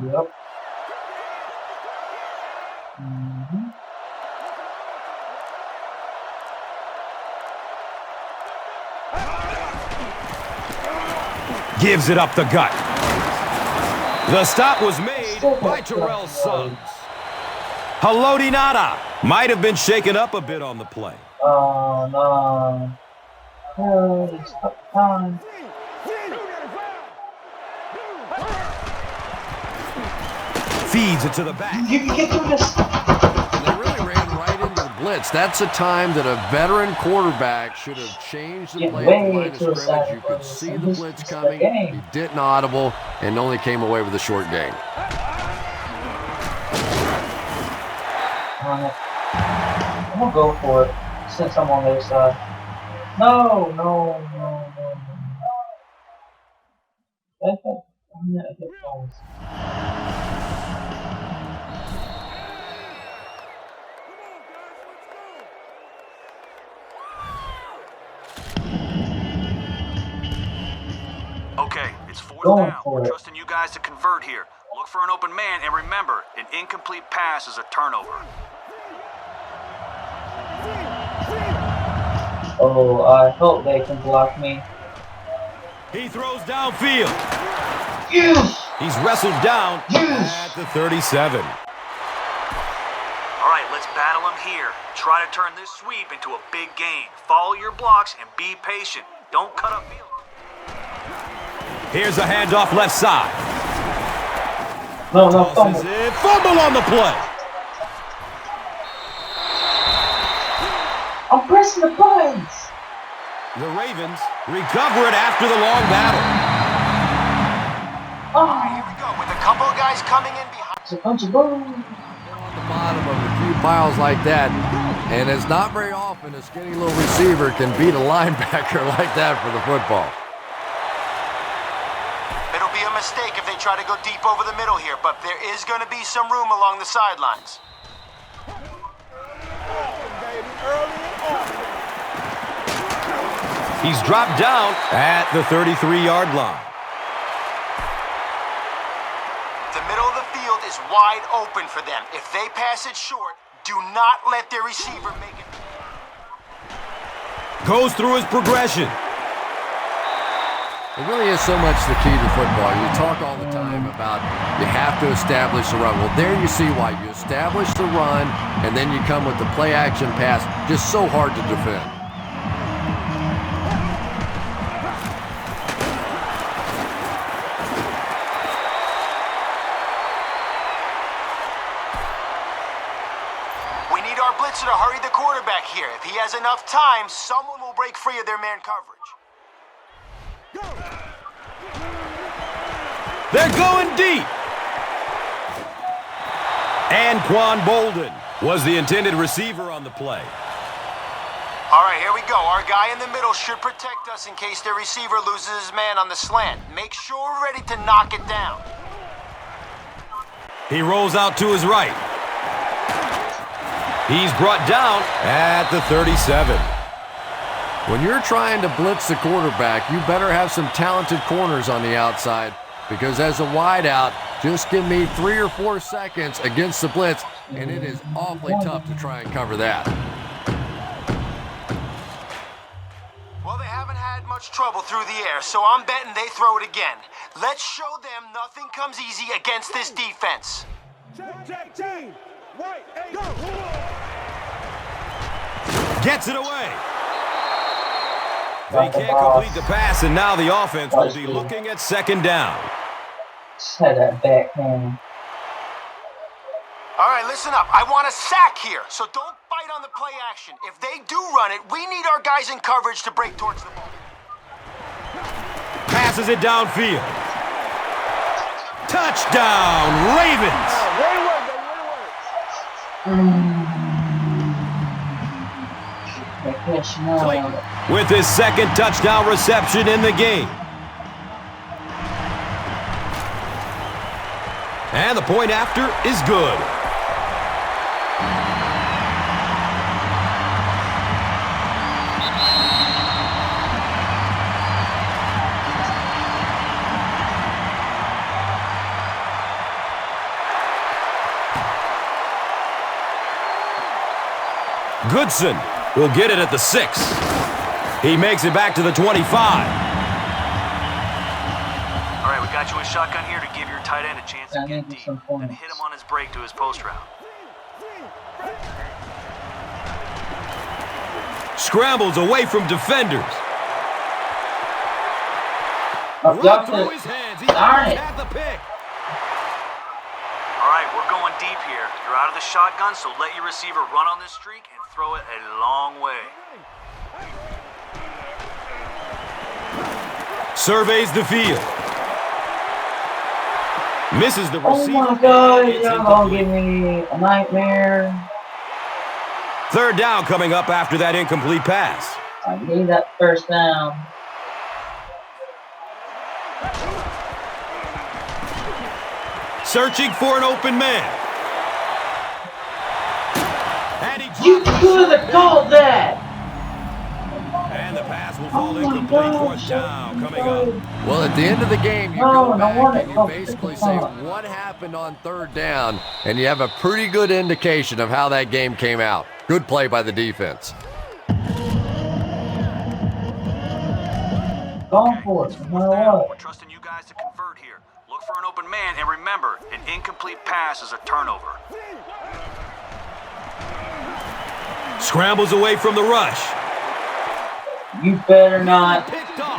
Yep. Mm-hmm. Gives it up the gut. The stop was made by Terrell Suggs. Haloti Nada might have been shaken up a bit on the play. Oh, no. Oh, it's tough time. Feeds it to the back. You can get through this. They really ran right into the blitz. That's a time that a veteran quarterback should have changed the play at the line of scrimmage. You could see the blitz coming. He didn't audible and only came away with a short gain. I'm gonna go for it since I'm on their side. No. I'm gonna hit balls. Okay, it's fourth Going down. for We're it. trusting you guys to convert here. Look for an open man, and remember, an incomplete pass is a turnover. Oh, I hope they can block me. He throws downfield. Yes! He's wrestled down Yes! at the 37. All right, let's battle him here. Try to turn this sweep into a big gain. Follow your blocks and be patient. Don't cut upfield. Here's a handoff left side. No, Tosses fumble. it. Fumble on the play. I'm pressing the buttons. The Ravens recover it after the long battle. Here we go, with a couple of guys coming in behind. It's a bunch of boom. On the bottom of a few piles like that, and it's not very often a skinny little receiver can beat a linebacker like that for the football. It'll be a mistake if they try to go deep over the middle here, but there is going to be some room along the sidelines. He's dropped down at the 33-yard line. The middle of the field is wide open for them. If they pass it short, do not let their receiver make it. Goes through his progression. It really is so much the key to football. You talk all the time about you have to establish the run. Well, there you see why. You establish the run, and then you come with the play-action pass. Just so hard to defend. We need our blitzer to hurry the quarterback here. If he has enough time, someone will break free of their man coverage. They're going deep. Anquan Bolden was the intended receiver on the play. All right, here we go. Our guy in the middle should protect us in case their receiver loses his man on the slant. Make sure we're ready to knock it down. He rolls out to his right. He's brought down at the 37. When you're trying to blitz the quarterback, you better have some talented corners on the outside, because as a wideout, just give me 3 or 4 seconds against the blitz, and it is awfully tough to try and cover that. Well, they haven't had much trouble through the air, so I'm betting they throw it again. Let's show them nothing comes easy against this defense. Check. Right, hey, go. Gets it away. They can't complete the pass, and now the offense will be looking at second down. Set that backhand. All right, listen up. I want a sack here, so don't bite on the play action. If they do run it, we need our guys in coverage to break towards the ball. Passes it downfield. Touchdown, Ravens. With his second touchdown reception in the game. And the point after is good. Goodson will get it at the 6. He makes it back to the 25. All right, we got you a shotgun here to give your tight end a chance to get deep. Then hit him on his break to his post route. Scrambles away from defenders. Right through his hands. He Darn it. had the pick. All right, we're going deep here. You're out of the shotgun, so let your receiver run on this streak and throw it a long way. Surveys the field. Misses the Oh receiver. my God, you're gonna give me a nightmare. Third down coming up after that incomplete pass. I need that first down. Searching for an open man. And he You could have called that! And the pass will fall Oh my incomplete. God, Fourth down coming up. Well, at the end of the game, you No, go I back want and it. you basically say what happened on third down, and you have a pretty good indication of how that game came out. Good play by the defense. Go for it, no matter what. We're trusting you guys to convert here. Look for an open man, and remember, an incomplete pass is a turnover. Scrambles away from the rush. You better not.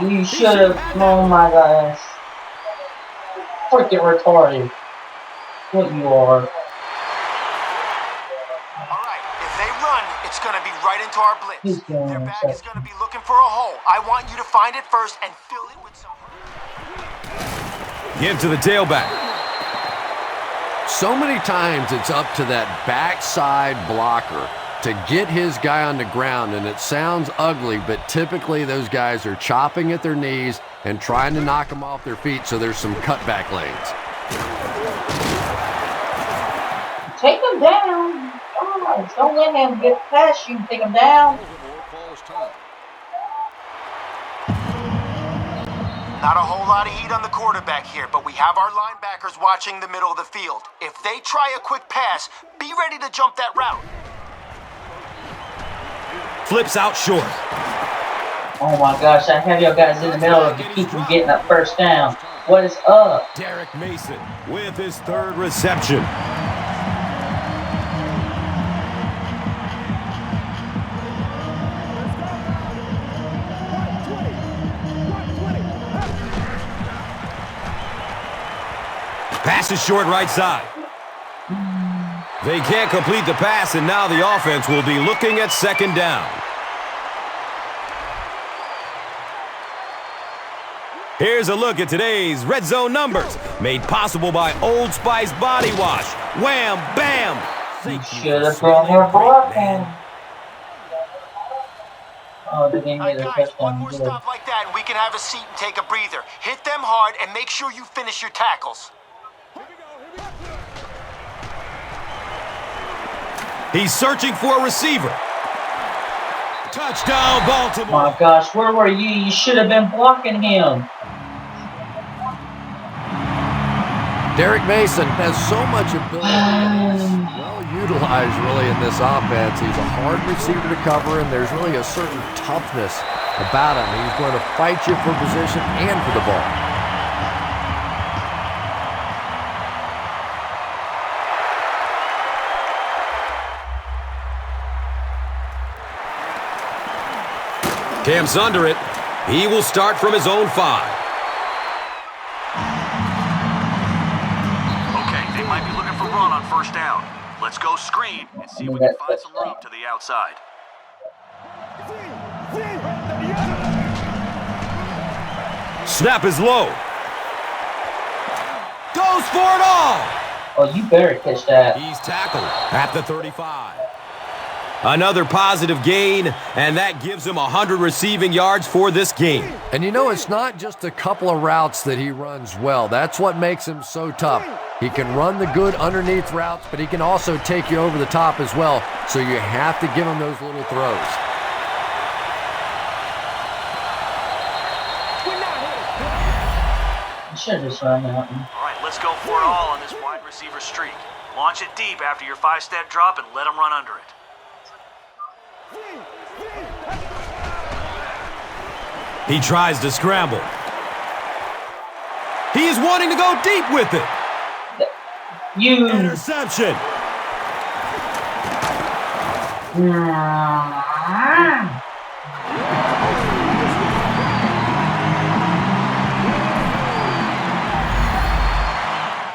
You should have. Oh my gosh. Freaking retarded. What you are. All right, if they run, it's going to be right into our blitz. He's going Their back is second. going to be looking for a hole. I want you to find it first and fill it with some... Give to the tailback. So many times it's up to that backside blocker to get his guy on the ground, and it sounds ugly, but typically those guys are chopping at their knees and trying to knock them off their feet, so there's some cutback lanes. Take him down. God, don't let him get past you. Take him down. Not a whole lot of heat on the quarterback here, but we have our linebackers watching the middle of the field. If they try a quick pass, be ready to jump that route. Flips out short. Oh my gosh, I have your guys in the middle of you keep from getting that first down. What is up? Derek Mason with his third reception. Pass is short right side. They can't complete the pass, and now the offense will be looking at second down. Here's a look at today's Red Zone numbers, made possible by Old Spice Body Wash. Wham, bam! You should have been here for man. Oh, they gave me the Guys, one touchdown. more Good. stop like that and we can have a seat and take a breather. Hit them hard and make sure you finish your tackles. He's searching for a receiver. Touchdown, Baltimore. My gosh, where were you? You should have been blocking him. Derek Mason has so much ability and he's well utilized really in this offense. He's a hard receiver to cover and there's really a certain toughness about him. He's going to fight you for position and for the ball. Cam's under it. He will start from his own 5. Okay, they might be looking for run on first down. Let's go screen and see if we can find some room to the outside. Snap is low. Goes for it all. Oh, you better catch that. He's tackled at the 35. Another positive gain, and that gives him 100 receiving yards for this game. And you know, it's not just a couple of routes that he runs well. That's what makes him so tough. He can run the good underneath routes, but he can also take you over the top as well. So you have to give him those little throws. You should have just run that one. All right, let's go for it all on this wide receiver streak. Launch it deep after your 5-step drop and let him run under it. He tries to scramble. He is wanting to go deep with it. You. Interception.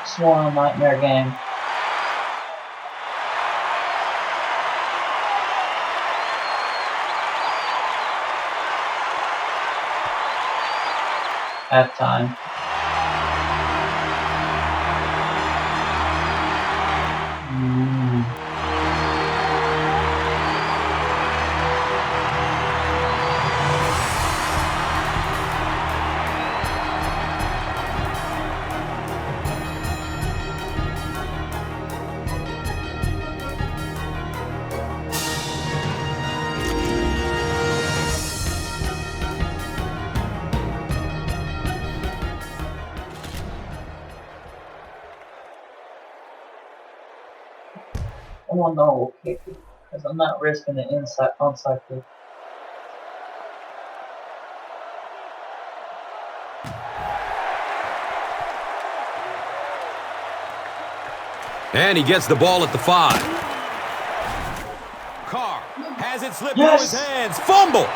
Sworn nightmare game. Halftime. I want to know kick it because I'm not risking the onside kick. And he gets the ball at the 5. Carr has it slip through his hands. Fumble.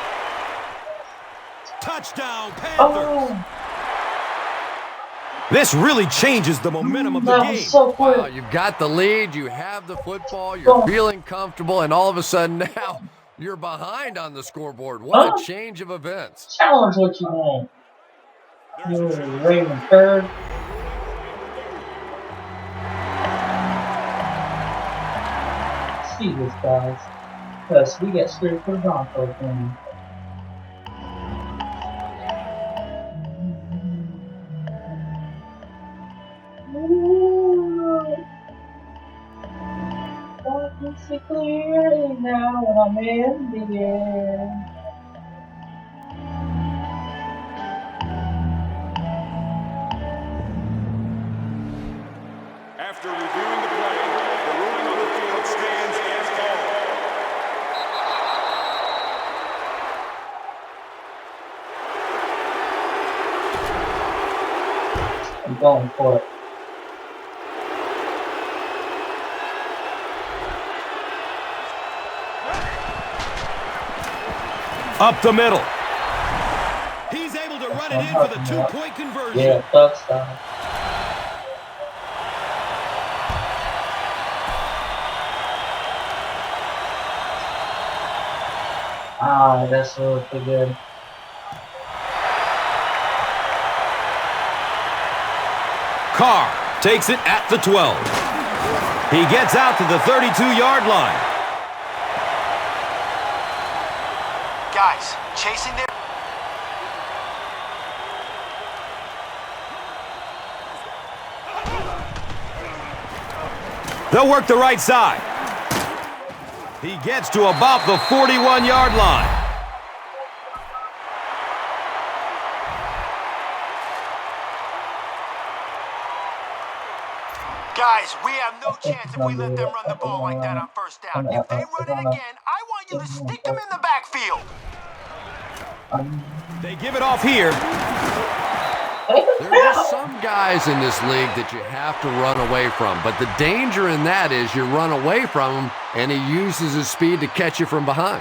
Touchdown, Panthers. Oh. This really changes the momentum of the That game. was so quick. Wow, you've got the lead, you have the football, you're feeling comfortable, and all of a sudden now you're behind on the scoreboard. What a change of events. Challenge what you want. You're Raven third. See this, guys. Because we get screwed for the Broncos game. I can see clearly now when I'm in the air. After reviewing the play, the ruling on the field stands as called. I'm going for it. Up the middle. He's able to run it in for the 2-point conversion. Yeah, touchdown. Ah, that's really good. Carr takes it at the 12. He gets out to the 32-yard line. Guys, chasing their... They'll work the right side. He gets to about the 41-yard line. Guys, we have no chance if we let them run the ball like that on first down. If they run it again, I want you to stick them in the backfield. They give it off here. There are just some guys in this league that you have to run away from, but the danger in that is you run away from him, and he uses his speed to catch you from behind.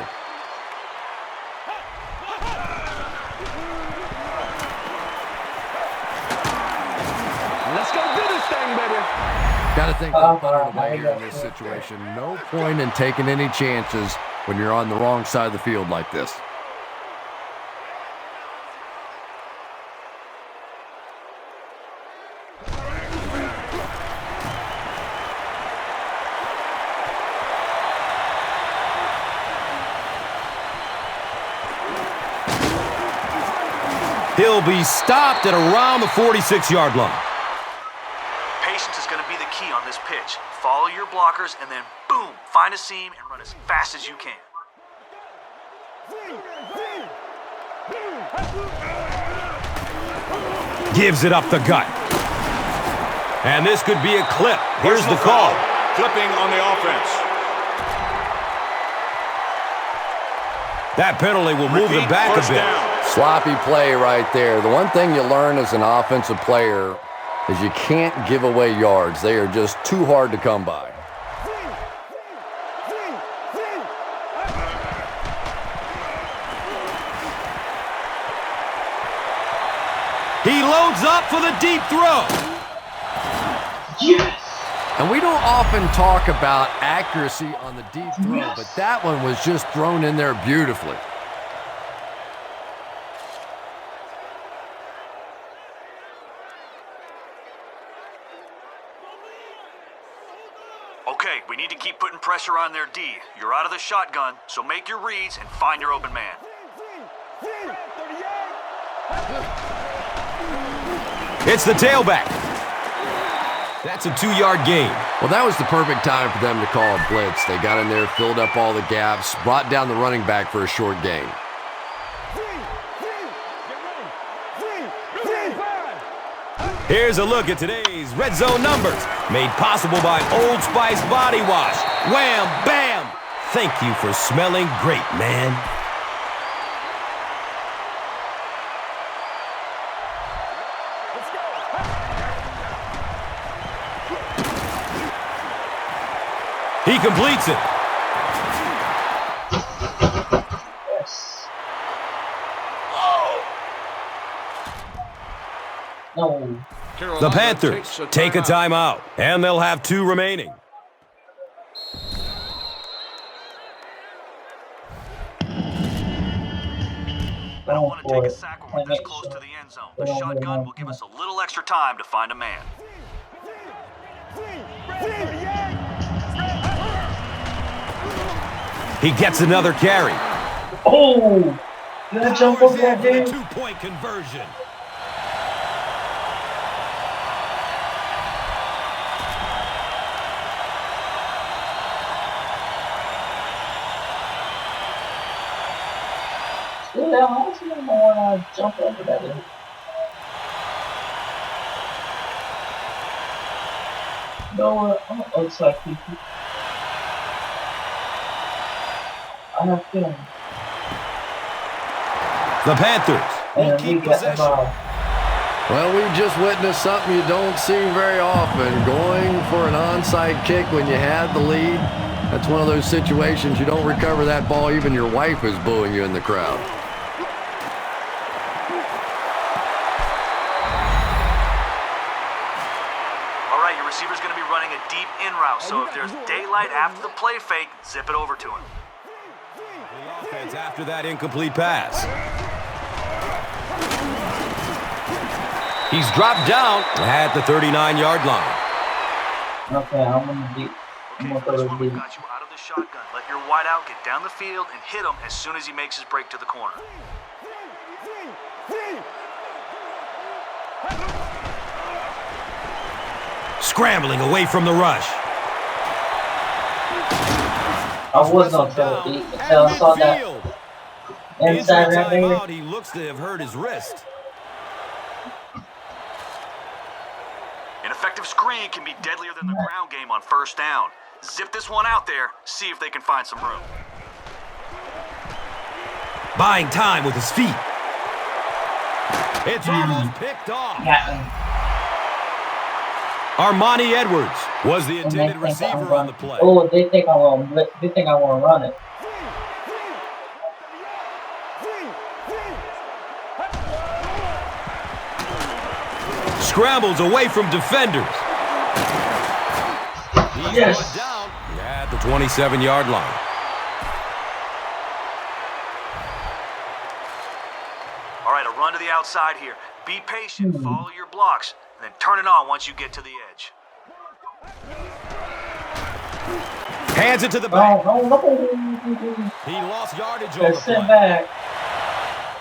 Let's go do this thing, baby. Got to think they'll put it away here in this situation. No point in taking any chances when you're on the wrong side of the field like this. He'll be stopped at around the 46-yard line. Patience is going to be the key on this pitch. Follow your blockers and then, boom, find a seam and run as fast as you can. Gives it up the gut. And this could be a clip. Here's the call. Clipping on the offense. That penalty will move them back a bit. Down. Sloppy play right there. The one thing you learn as an offensive player is you can't give away yards. They are just too hard to come by. He loads up for the deep throw. Yes! And we don't often talk about accuracy on the deep throw, but that one was just thrown in there beautifully. Okay, we need to keep putting pressure on their D. You're out of the shotgun, so make your reads and find your open man. It's the tailback. That's a 2-yard gain. Well, that was the perfect time for them to call a blitz. They got in there, filled up all the gaps, brought down the running back for a short gain. Here's a look at today's Red Zone numbers, made possible by Old Spice Body Wash. Wham, bam! Thank you for smelling great, man. He completes it. Yes. No. The Panthers take a timeout, and they'll have 2 remaining. I don't want to take a sack when we're this close to the end zone. The shotgun will give us a little extra time to find a man. He gets another carry. Oh! You gotta jump over that, dude. 2-point conversion. Yeah, I honestly don't want to jump over that, dude. No, looks like he... I have feeling. The Panthers will keep possession. Well, we just witnessed something you don't see very often. Going for an onside kick when you had the lead. That's one of those situations you don't recover that ball. Even your wife is booing you in the crowd. All right, your receiver's going to be running a deep in route, so if there's daylight after the play fake, zip it over to him. The offense after that incomplete pass. He's dropped down at the 39-yard line. Okay, I'm gonna beat. I'm gonna For this throw one, the we've beat. got you out of the shotgun. Let your wideout get down the field and hit him as soon as he makes his break to the corner. Scrambling away from the rush. I was on trouble until I saw that inside right there. He looks to have hurt his wrist. An effective screen can be deadlier than the ground game on first down. Zip this one out there, see if they can find some room. Buying time with his feet. It's almost picked off. Armani Edwards was the intended receiver on the play. Oh, they think I want to run it. Scrambles away from defenders. He's Yes. down at the 27-yard line. All right, a run to the outside here. Be patient, follow your blocks, and then turn it on once you get to the edge. Hands it to the back. Oh, He lost yardage on no. the Sit play. back.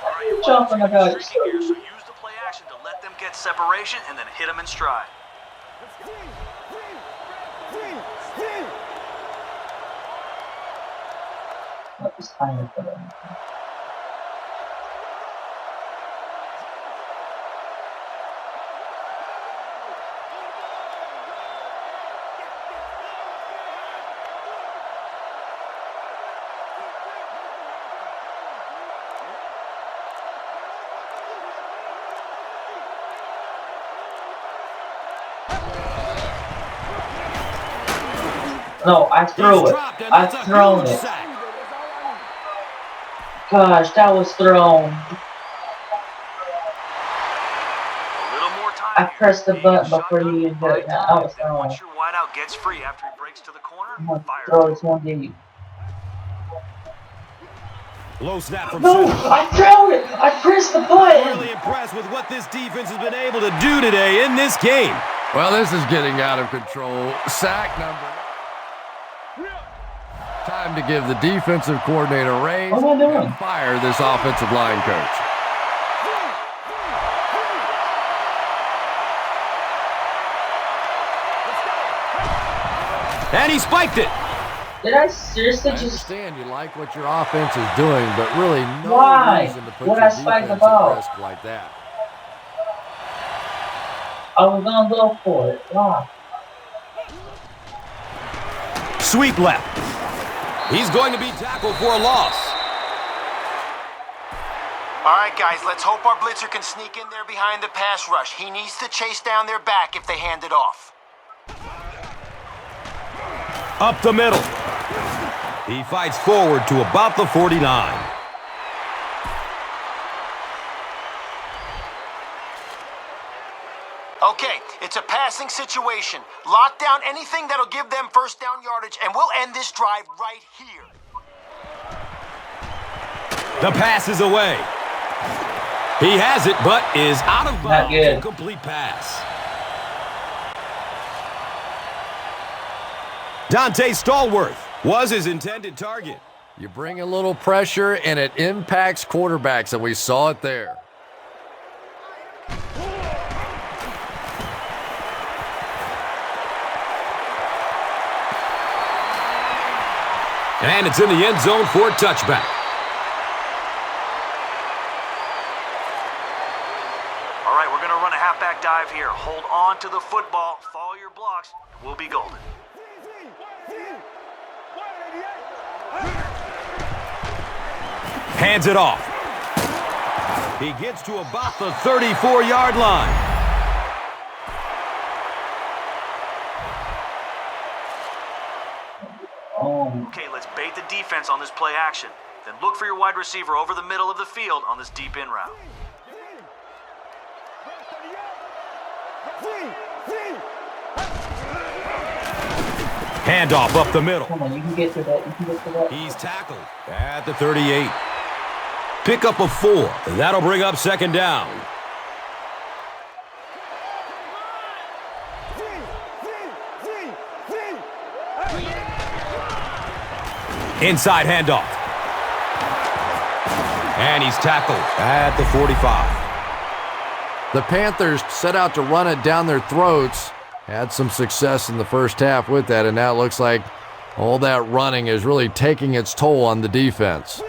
All right, You're jumping about it. streaking here, so use the play action to let them get separation and then hit them in stride. That was tiny for them. No, I threw it. I've thrown it. Gosh, that was thrown. A little more time I here. pressed the Being button a before shotgun, you even buy did it. That time, was then thrown. once your wideout gets free after he breaks to the corner, I'm gonna fire. throw this one deep. Low snap from No, center. I threw it. I pressed the button. Really impressed with what this defense has been able to do today in this game. Well, this is getting out of control. Sack number. Time to give the defensive coordinator a raise What am I doing? and fire this offensive line coach. And he spiked it. Did I seriously I just... understand you like what your offense is doing, but really no Why? reason to put What your I spiked defense about? at risk like that. I was gonna go for it. Why? Sweep left. He's going to be tackled for a loss. All right, guys, let's hope our blitzer can sneak in there behind the pass rush. He needs to chase down their back if they hand it off. Up the middle. He fights forward to about the 49. Okay, it's a passing situation. Lock down anything that'll give them first down yardage, and we'll end this drive right here. The pass is away. He has it, but is out of Not bounds. good. Incomplete pass. Dante Stallworth was his intended target. You bring a little pressure, and it impacts quarterbacks, and we saw it there. And it's in the end zone for a touchback. All right, we're going to run a halfback dive here. Hold on to the football, follow your blocks, and we'll be golden. Hands it off. He gets to about the 34-yard line. Okay, let's bait the defense on this play action. Then look for your wide receiver over the middle of the field on this deep in route. Handoff up the middle. Come on, you can get to that. You can get to that. He's tackled at the 38. Pick up a 4. That'll bring up second down. Inside handoff. And he's tackled at the 45. The Panthers set out to run it down their throats. Had some success in the first half with that, and now it looks like all that running is really taking its toll on the defense.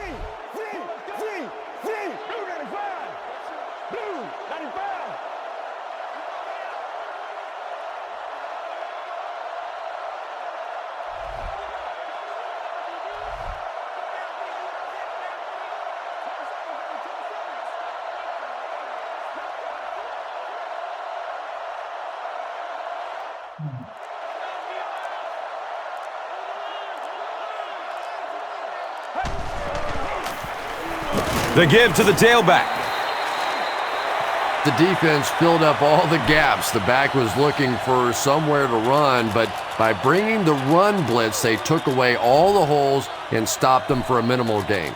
The give to the tailback. The defense filled up all the gaps. The back was looking for somewhere to run, but by bringing the run blitz, they took away all the holes and stopped them for a minimal gain.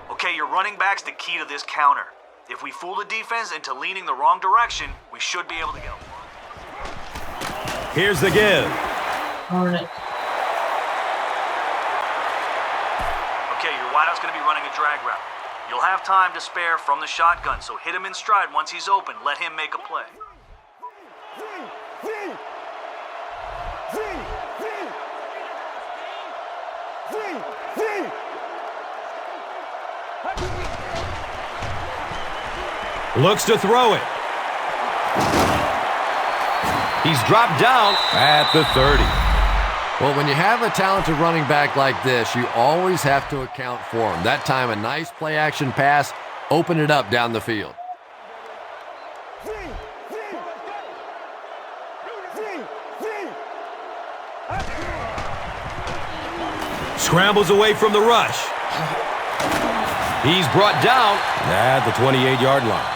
Okay, your running back's the key to this counter. If we fool the defense into leaning the wrong direction, we should be able to get them. Here's the give. Darn it. Okay, your wideout's going to be running a drag route. You'll have time to spare from the shotgun, so hit him in stride once he's open. Let him make a play. Looks to throw it. He's dropped down at the 30. Well, when you have a talented running back like this, you always have to account for him. That time, a nice play-action pass opened it up down the field. Scrambles away from the rush. He's brought down at the 28-yard line.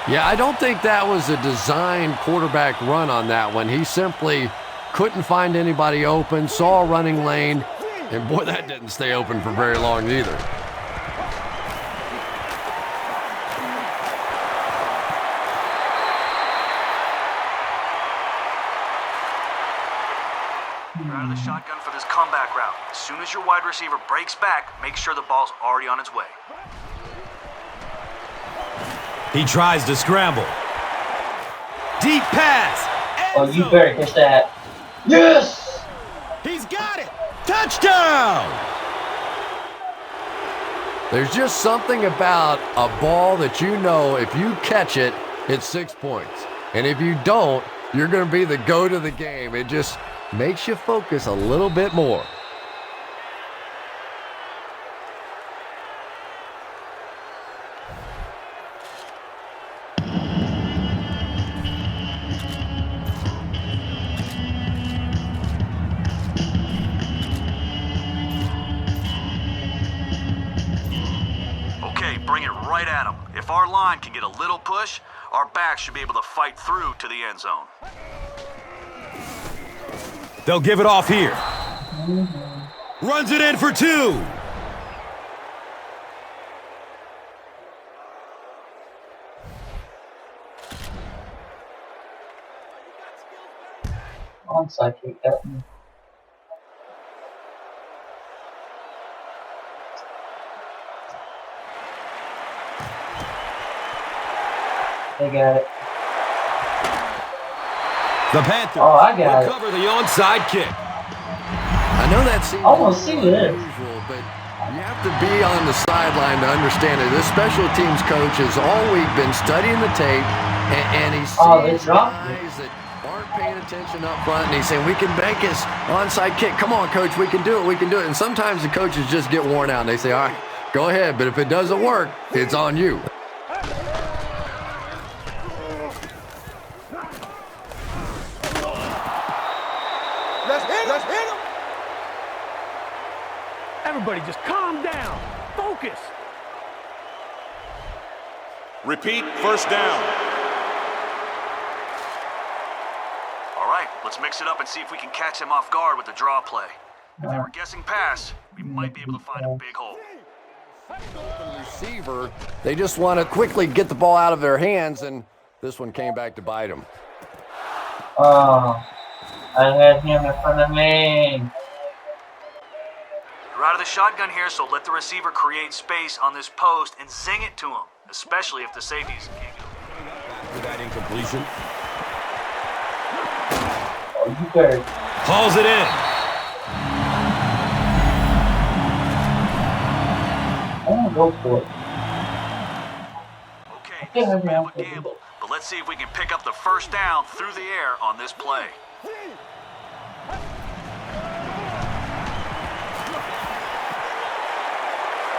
Yeah, I don't think that was a designed quarterback run on that one. He simply couldn't find anybody open, saw a running lane, and boy, that didn't stay open for very long either. You're out of the shotgun for this comeback route. As soon as your wide receiver breaks back, make sure the ball's already on its way. He tries to scramble. Deep pass. Oh, you better catch that. Yes! He's got it. Touchdown! There's just something about a ball that you know if you catch it, it's 6 points. And if you don't, you're going to be the goat of the game. It just makes you focus a little bit more. Okay, bring it right at him. If our line can get a little push, our backs should be able to fight through to the end zone. They'll give it off here. Runs it in for 2. Onside kick that one. They got it. The Panthers will cover the onside kick. I know that seems Almost see this. unusual, but you have to be on the sideline to understand it. This special teams coach has all week been studying the tape, and he's they seeing dropped it. guys that aren't paying attention up front, and he's saying, we can make this onside kick. Come on, coach, we can do it, we can do it. And sometimes the coaches just get worn out, and they say, all right, go ahead, but if it doesn't work, it's on you. Let's hit him. Everybody just calm down. Focus. Repeat, first down. All right, let's mix it up and see if we can catch him off guard with the draw play. If they were guessing pass, we might be able to find a big hole. Receiver, they just want to quickly get the ball out of their hands, and this one came back to bite them. Oh, I had him in front of me. You're out of the shotgun here, so let the receiver create space on this post and zing it to him, especially if the safeties can't go. With that incompletion. Oh, you better. Hauls it in. I'm gonna go for it. Okay, this is a bit of a gamble, but let's see if we can pick up the first down through the air on this play.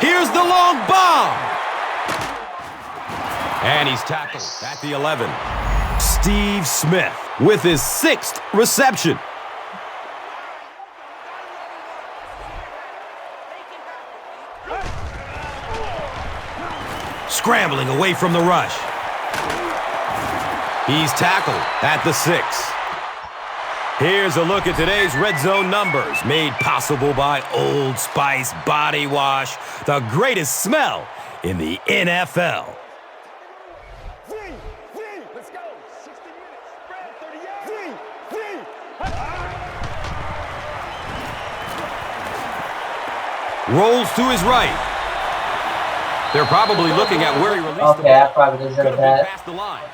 Here's the long bomb. And he's tackled at the 11. Steve Smith with his 6th reception. Scrambling away from the rush. He's tackled at the 6. Here's a look at today's red zone numbers, made possible by Old Spice Body Wash, the greatest smell in the NFL. Let's go. 60 minutes. Spread 38. Rolls to his right. They're probably looking at where he released the ball. Okay, I probably deserve Could have been that. past the line.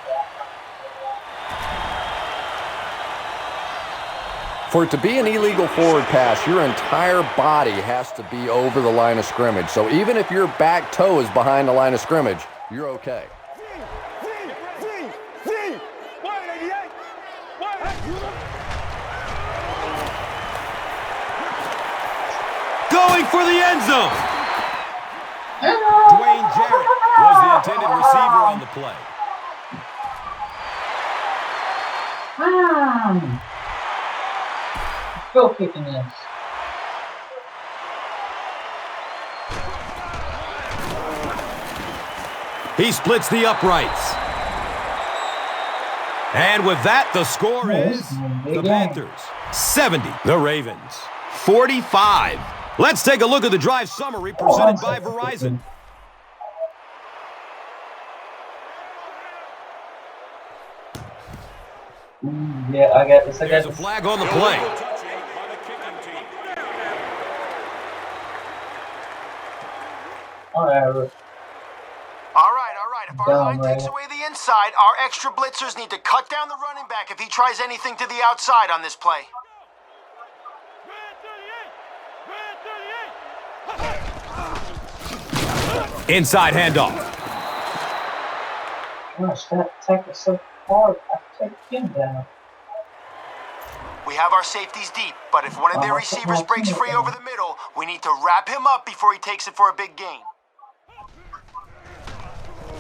For it to be an illegal forward pass, your entire body has to be over the line of scrimmage. So even if your back toe is behind the line of scrimmage, you're okay. Going for the end zone. Dwayne Jarrett was the intended receiver on the play. Go kicking this. He splits the uprights. And with that, the score is the Panthers 70, the Ravens 45. Let's take a look at the drive summary presented by Verizon. Yeah, I got this. There's a flag on the play. All right. If our line takes away the inside, our extra blitzers need to cut down the running back if he tries anything to the outside on this play. Inside handoff. Gosh, that tackle so hard. I take him down. We have our safeties deep, but if one of their receivers breaks free over the middle, we need to wrap him up before he takes it for a big gain.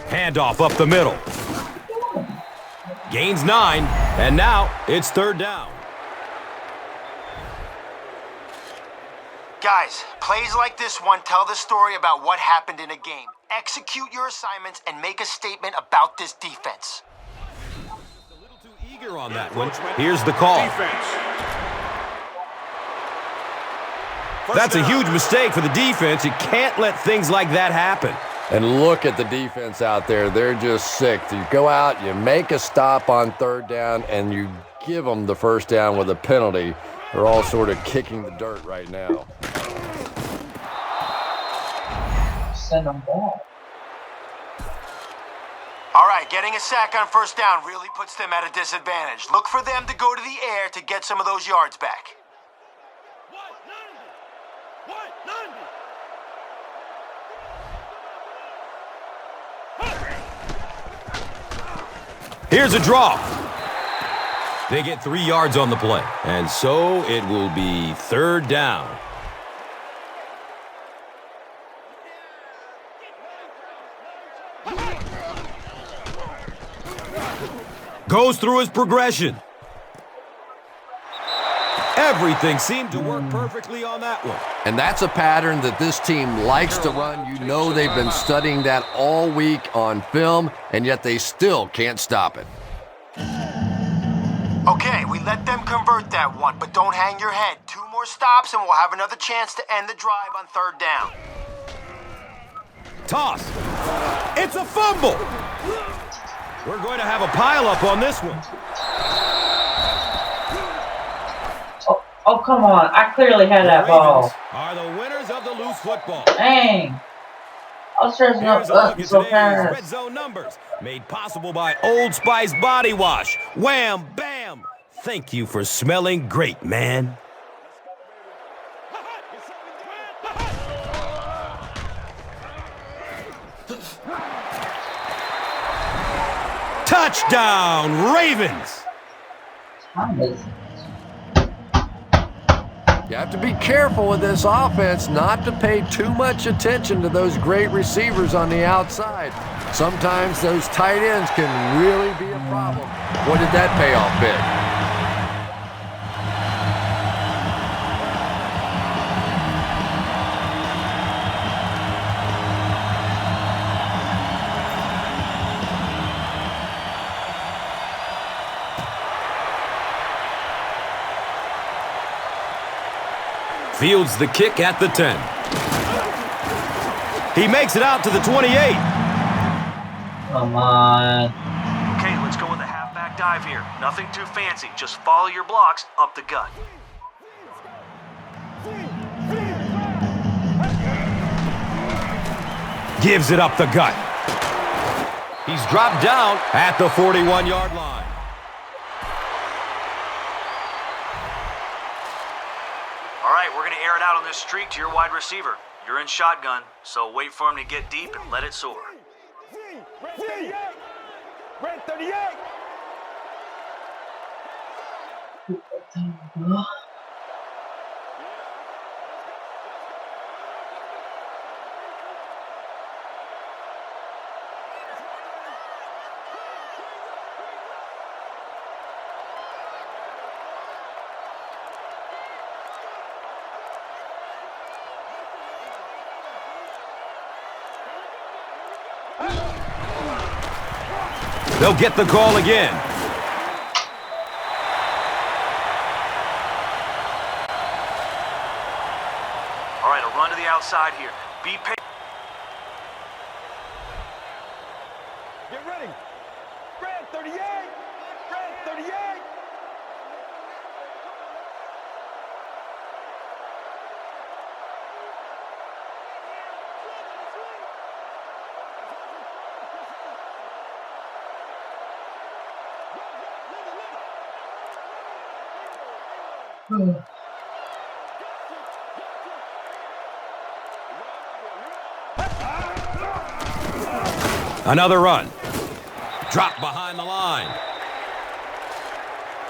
Handoff up the middle. Gains 9, and now it's 3rd down. Guys, plays like this one tell the story about what happened in a game. Execute your assignments and make a statement about this defense. A little too eager on that one. Here's the call. That's a huge mistake for the defense. You can't let things like that happen. And look at the defense out there. They're just sick. You go out, you make a stop on 3rd down, and you give them the 1st down with a penalty. They're all sort of kicking the dirt right now. Send them back. All right, getting a sack on 1st down really puts them at a disadvantage. Look for them to go to the air to get some of those yards back. Here's a draw. They get 3 yards on the play, and so it will be 3rd down. Goes through his progression. Everything seemed to work perfectly on that one. And that's a pattern that this team likes to run. You know they've been studying that all week on film, and yet they still can't stop it. Okay, we let them convert that one, but don't hang your head. 2 more stops and we'll have another chance to end the drive on 3rd down. Toss. It's a fumble. We're going to have a pileup on this one. Oh, come on. I clearly had that ball. Are the winners of the loose football. Dang. I was stressing up so fast. Red zone numbers made possible by Old Spice Body Wash. Wham, bam. Thank you for smelling great, man. Touchdown, Ravens. You have to be careful with this offense not to pay too much attention to those great receivers on the outside. Sometimes those tight ends can really be a problem. What did that pay off big? Fields the kick at the 10. He makes it out to the 28. Come on. Okay, let's go with a halfback dive here. Nothing too fancy. Just follow your blocks up the gut. Gives it up the gut. He's dropped down at the 41-yard line. All right, we're going to air it out on this streak to your wide receiver. You're in shotgun, so wait for him to get deep and let it soar. Red 38. Red 38. They'll get the call again. All right, a run to the outside here. Be patient. Get ready. Red 38. Red 38. Another run. Drop behind the line.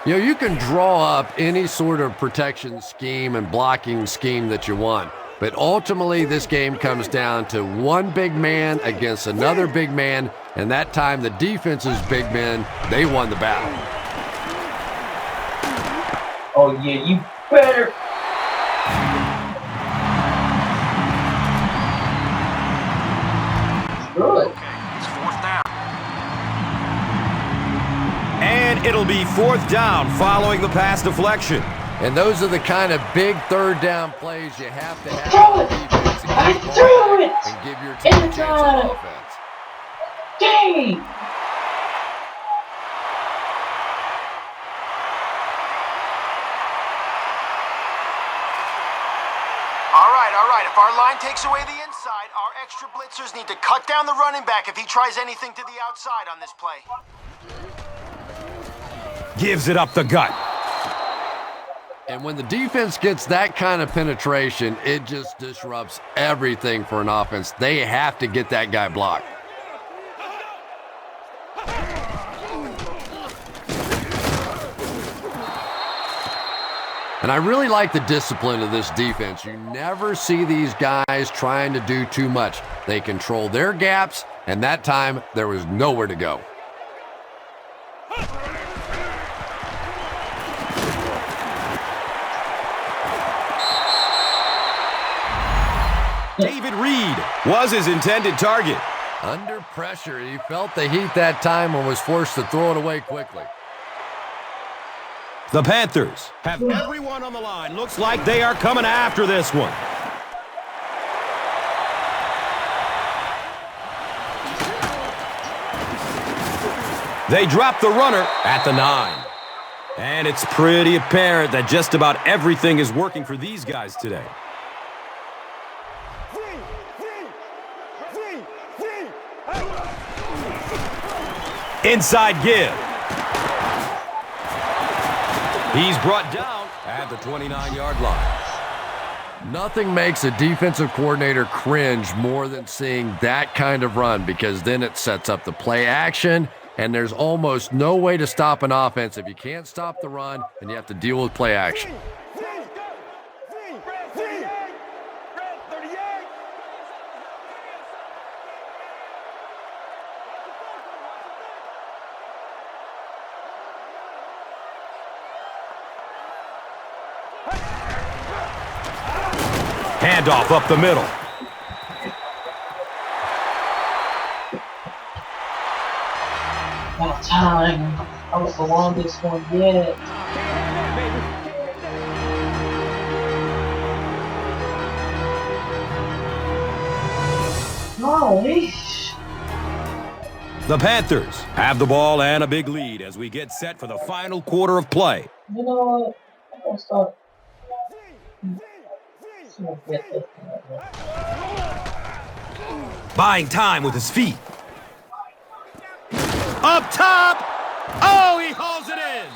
You know, you can draw up any sort of protection scheme and blocking scheme that you want, but ultimately this game comes down to one big man against another big man, and that time the defense's big men, they won the battle. Oh, yeah, you better. Good. Okay, it's 4th down. And it'll be 4th down following the pass deflection. And those are the kind of big 3rd down plays you have to have Throw on it. defense I against threw it. and give your team a chance on Inside. offense. Dang. All right. If our line takes away the inside, our extra blitzers need to cut down the running back if he tries anything to the outside on this play. Gives it up the gut. And when the defense gets that kind of penetration, it just disrupts everything for an offense. They have to get that guy blocked. And I really like the discipline of this defense. You never see these guys trying to do too much. They control their gaps, and that time there was nowhere to go. David Reed was his intended target. Under pressure, he felt the heat that time and was forced to throw it away quickly. The Panthers have everyone on the line. Looks like they are coming after this one. They drop the runner at the 9. And it's pretty apparent that just about everything is working for these guys today. Inside give. He's brought down at the 29-yard line. Nothing makes a defensive coordinator cringe more than seeing that kind of run, because then it sets up the play action, and there's almost no way to stop an offense if you can't stop the run and you have to deal with play action. Handoff up the middle. About time. I was the longest one yet. Golly. The Panthers have the ball and a big lead as we get set for the final quarter of play. You know what? I'm gonna start. Buying time with his feet. Up top! Oh, he hauls it in!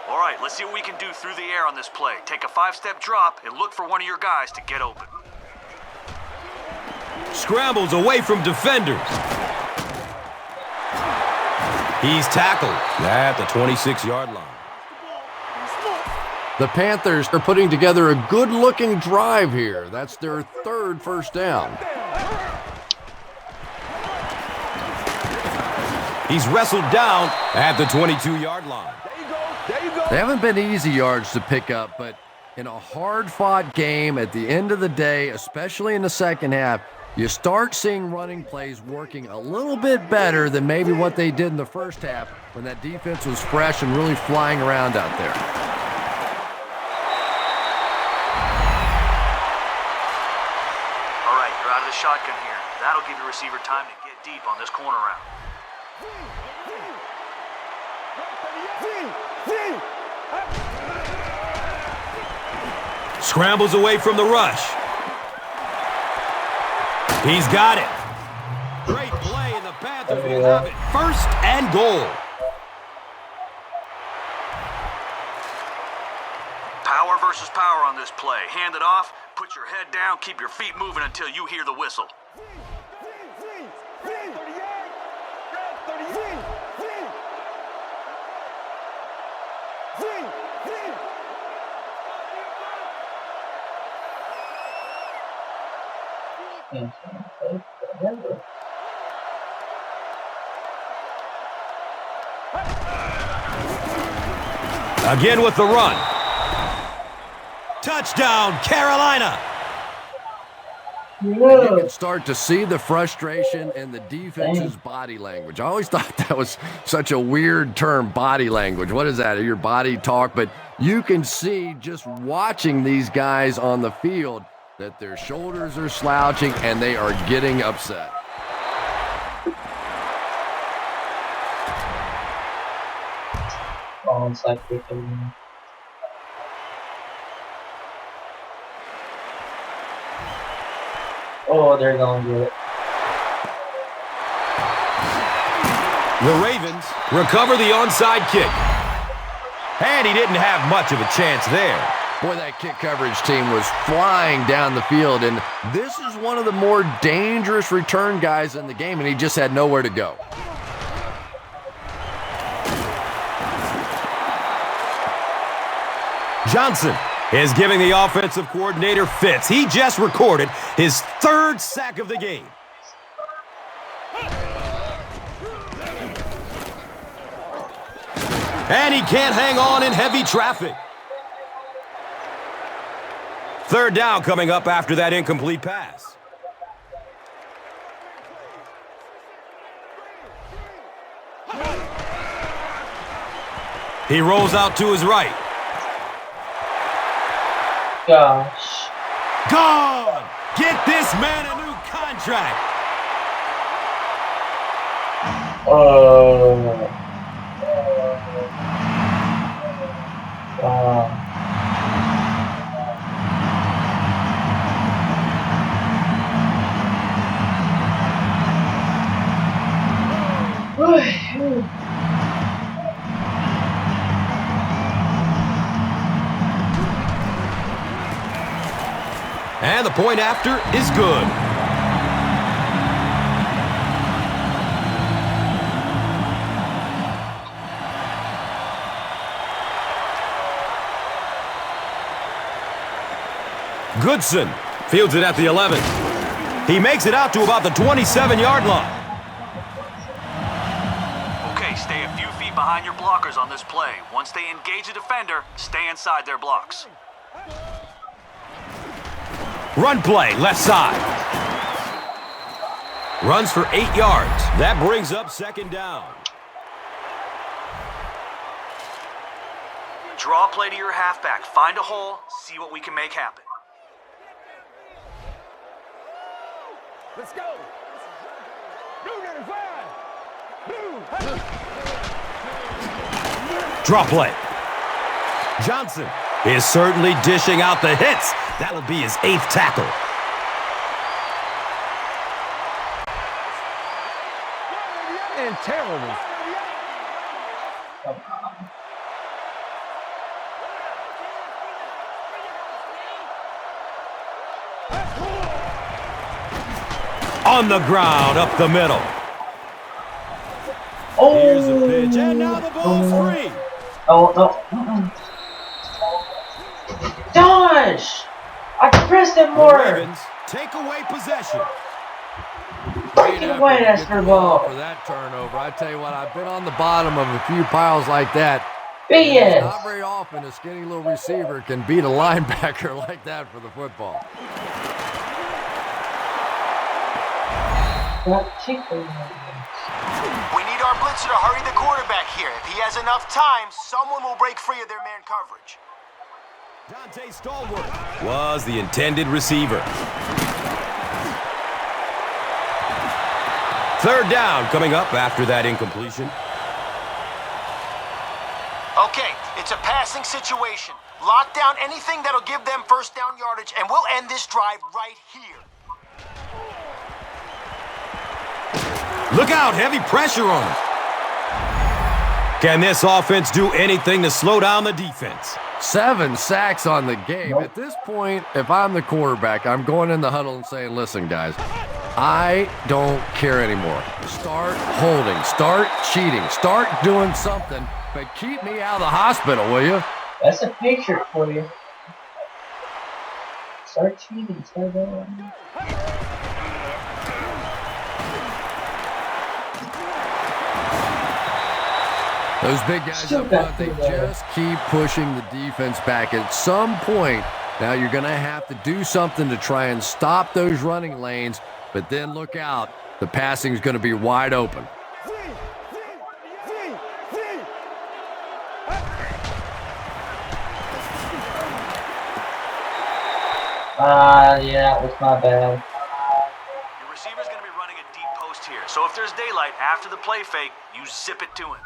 All right, let's see what we can do through the air on this play. Take a 5-step drop and look for one of your guys to get open. Scrambles away from defenders. He's tackled at the 26-yard line. The Panthers are putting together a good-looking drive here. That's their third first down. He's wrestled down at the 22-yard line. They haven't been easy yards to pick up, but in a hard-fought game at the end of the day, especially in the second half, you start seeing running plays working a little bit better than maybe what they did in the first half when that defense was fresh and really flying around out there. All right, you're out of the shotgun here. That'll give your receiver time to get deep on this corner route. Scrambles away from the rush. He's got it. Great play, and the Panthers will have it. First and goal. Power versus power on this play. Hand it off, put your head down, keep your feet moving until you hear the whistle. Again with the run. Touchdown, Carolina. And you can start to see the frustration in the defense's body language. I always thought that was such a weird term, body language. What is that? Your body talk? But you can see just watching these guys on the field that their shoulders are slouching and they are getting upset. Oh, they're going to get it. The Ravens recover the onside kick. And he didn't have much of a chance there. Boy, that kick coverage team was flying down the field, and this is one of the more dangerous return guys in the game, and he just had nowhere to go. Johnson is giving the offensive coordinator fits. He just recorded his third sack of the game. And he can't hang on in heavy traffic. Third down coming up after that incomplete pass. He rolls out to his right. Gosh. Gone! Get this man a new contract. And the point after is good. Goodson fields it at the 11. He makes it out to about the 27-yard line. Okay, stay a few feet behind your blockers on this play. Once they engage a defender, stay inside their blocks. Run play, left side. Runs for 8 yards. That brings up second down. Draw a play to your halfback. Find a hole. See what we can make happen. Let's go. Blue 95. Blue. Draw play. Johnson is certainly dishing out the hits. That'll be his 8th tackle. And terrible. On the ground, up the middle. Oh. Here's the pitch, and now the ball's free. Oh, no. Gosh! I pressed it The more. Ravens take away possession. Take it away, that's her ball. For that turnover. I tell you what, I've been on the bottom of a few piles like that. BS. It's not very often a skinny little receiver can beat a linebacker like that for the football. We need our blitzer to hurry the quarterback here. If he has enough time, someone will break free of their man coverage. Dante Stallworth was the intended receiver. Third down coming up after that incompletion. Okay, it's a passing situation. Lock down anything that'll give them first down yardage, and we'll end this drive right here. Look out, heavy pressure on him. Can this offense do anything to slow down the defense? 7 sacks on the game. At this point, if I'm the quarterback, I'm going in the huddle and saying, listen, guys, I don't care anymore. Start holding, start cheating, start doing something, but keep me out of the hospital, will you? That's a picture for you. Start cheating, start going. Those big guys up front, they just keep pushing the defense back. At some point, now you're going to have to do something to try and stop those running lanes, but then look out. The passing is going to be wide open. Yeah, it was my bad. Your receiver's going to be running a deep post here. So if there's daylight after the play fake, you zip it to him.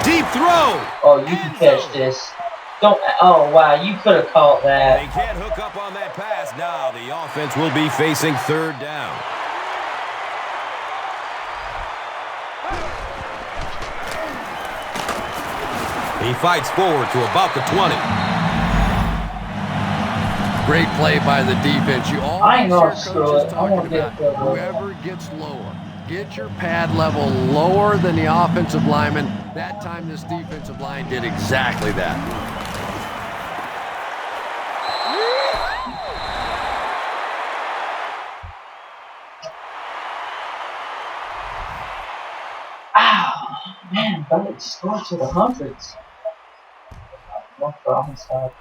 Deep throw. Oh, you can catch this. Don't. Oh, wow, you could have caught They that. can't hook up on that pass. Now the offense will be facing third down. He fights forward to about the 20. Great play by the defense. You I always know, hear screw coaches it. I talking won't get about that low. whoever gets lower. Get your pad level lower than the offensive lineman. That time this defensive line did exactly that. Ow, man, that scored to the hundreds. One for homicide.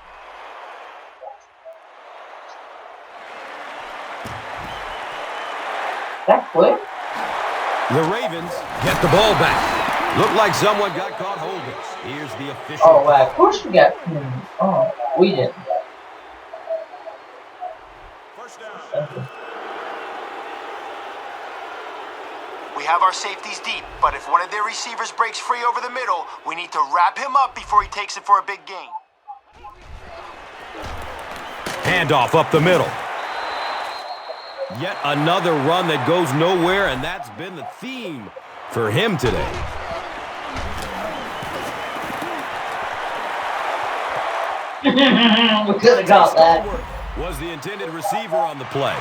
quick. The Ravens get the ball back. Looked like someone got caught holding. Here's the official. Oh, wow. Of course we got. Oh, we didn't. First down. We have our safeties deep, but if one of their receivers breaks free over the middle, we need to wrap him up before he takes it for a big gain. Handoff up the middle. Yet another run that goes nowhere, and that's been the theme for him today. We could have got that. Was the intended receiver on the play.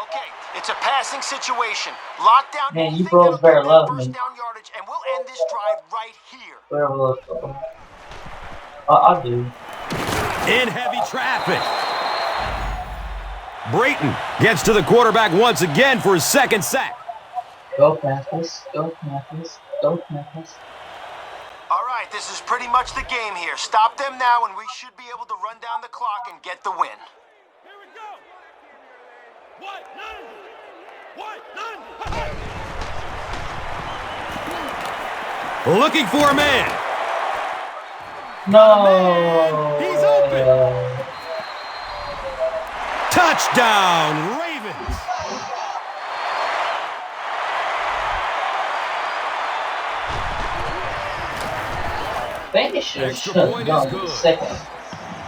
Okay, it's a passing situation. Lock down. Man, you bros better love me. First down yardage, and we'll end this drive right here. Whatever looks like. I do. In heavy traffic. Brayton gets to the quarterback once again for his second sack. Go Panthers. Go Panthers. Go Panthers. All right, this is pretty much the game here. Stop them now, and we should be able to run down the clock and get the win. Here we go. What? None. What? None. Looking for a man. No. He's open. Touchdown, Ravens. Finish it. Extra point is good. Second.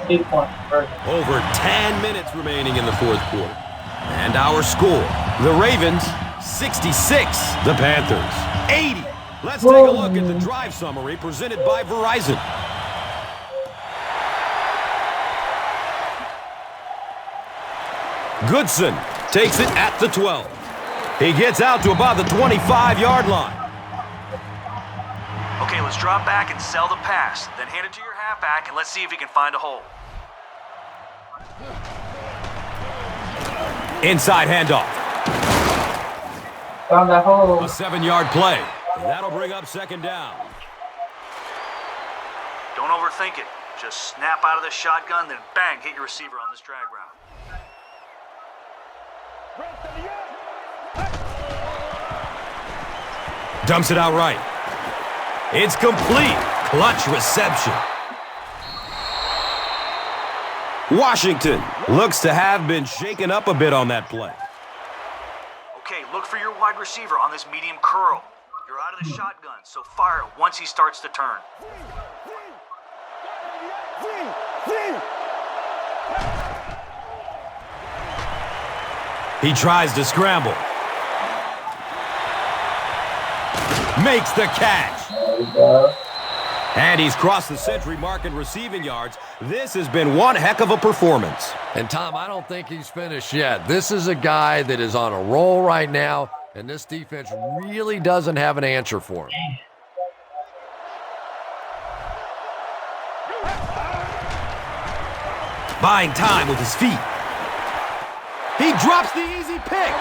2-point conversion. Over 10 minutes remaining in the fourth quarter. And our score, the Ravens, 66. The Panthers, 80. Let's take a look at the drive summary presented by Verizon. Goodson takes it at the 12. He gets out to about the 25-yard line. Okay, let's drop back and sell the pass. Then hand it to your halfback and let's see if he can find a hole. Inside handoff. Found that hole. A 7-yard play. And that'll bring up second down. Don't overthink it. Just snap out of the shotgun, then bang, hit your receiver on this drag route. Dumps it out right. It's complete. Clutch reception. Washington looks to have been shaken up a bit on that play. Okay, look for your wide receiver on this medium curl. You're out of the shotgun, so fire it once he starts to turn. He tries to scramble. Makes the catch. There we go. And he's crossed the century mark in receiving yards. This has been one heck of a performance. And, Tom, I don't think he's finished yet. This is a guy that is on a roll right now, and this defense really doesn't have an answer for him. Buying time with his feet. He drops the easy pick.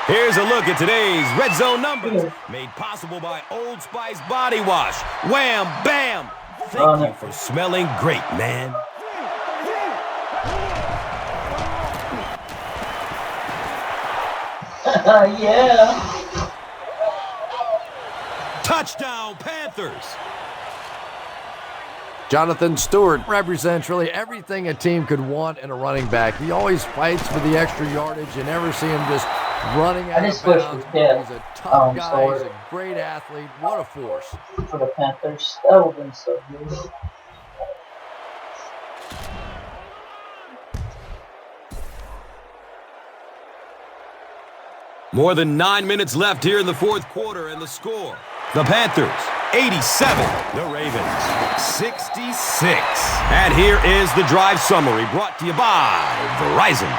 Here's a look at today's Red Zone numbers. Made possible by Old Spice Body Wash. Wham, bam. Thank you for smelling great, man. Yeah. Touchdown, Panthers. Jonathan Stewart represents really everything a team could want in a running back. He always fights for the extra yardage. You never see him just running out of bounds. He's a tough guy. He's a great athlete. What a force. For the Panthers. That would have been so good. More than 9 minutes left here in the fourth quarter, and the score. The Panthers, 87. The Ravens, 66. And here is the drive summary brought to you by Verizon.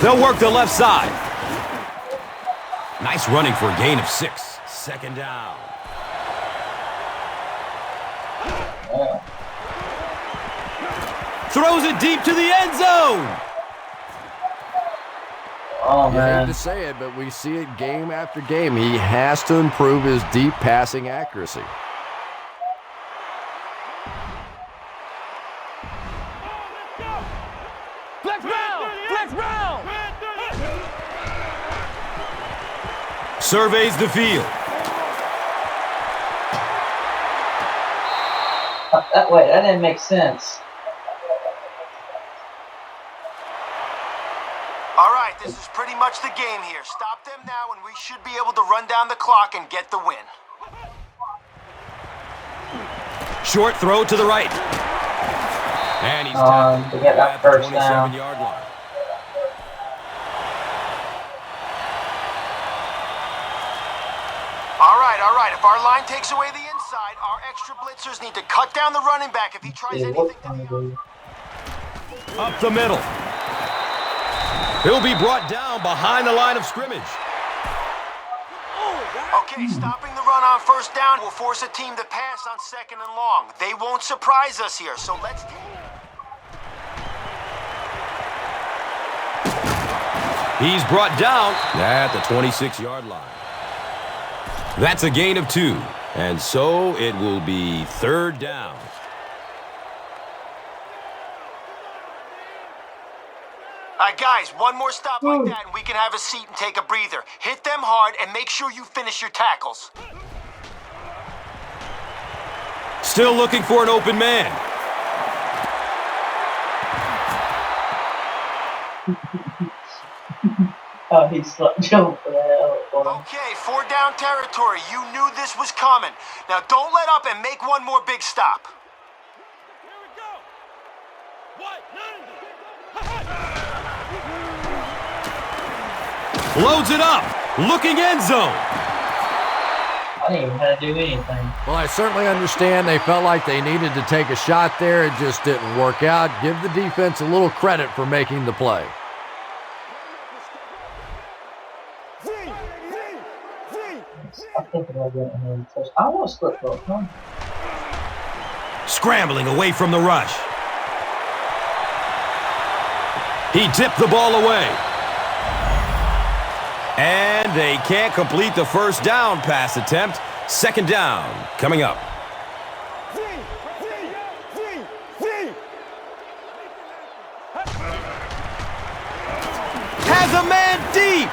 They'll work the left side. Nice running for a gain of 6. Second down. Yeah. Throws it deep to the end zone. Oh, I hate man. to say it, but we see it game after game. He has to improve his deep passing accuracy. Next round. Surveys the field. That way, that didn't make sense. All right, this is pretty much the game here. Stop them now, and we should be able to run down the clock and get the win. Short throw to the right. And he's tackled To get that at the first down. 27-yard line. All right. If our line takes away the inside, our extra blitzers need to cut down the running back if he tries Yeah, anything what to can the do? Up the middle. He'll be brought down behind the line of scrimmage. Okay, stopping the run on first down will force a team to pass on second and long. They won't surprise us here, so let's... He's brought down at the 26-yard line. That's a gain of 2, and so it will be third down. All right, guys, one more stop like that, and we can have a seat and take a breather. Hit them hard, and make sure you finish your tackles. Still looking for an open man. Oh, he jumped for that. Okay, 4 down territory. You knew this was coming. Now, don't let up and make one more big stop. Here we go. What? Loads it up. Looking end zone. I didn't even have to do anything. Well, I certainly understand they felt like they needed to take a shot there. It just didn't work out. Give the defense a little credit for making the play. I think about getting another touch. I want to split though. Huh? Scrambling away from the rush. He tipped the ball away. And they can't complete the first down pass attempt. Second down coming up. Has a man deep.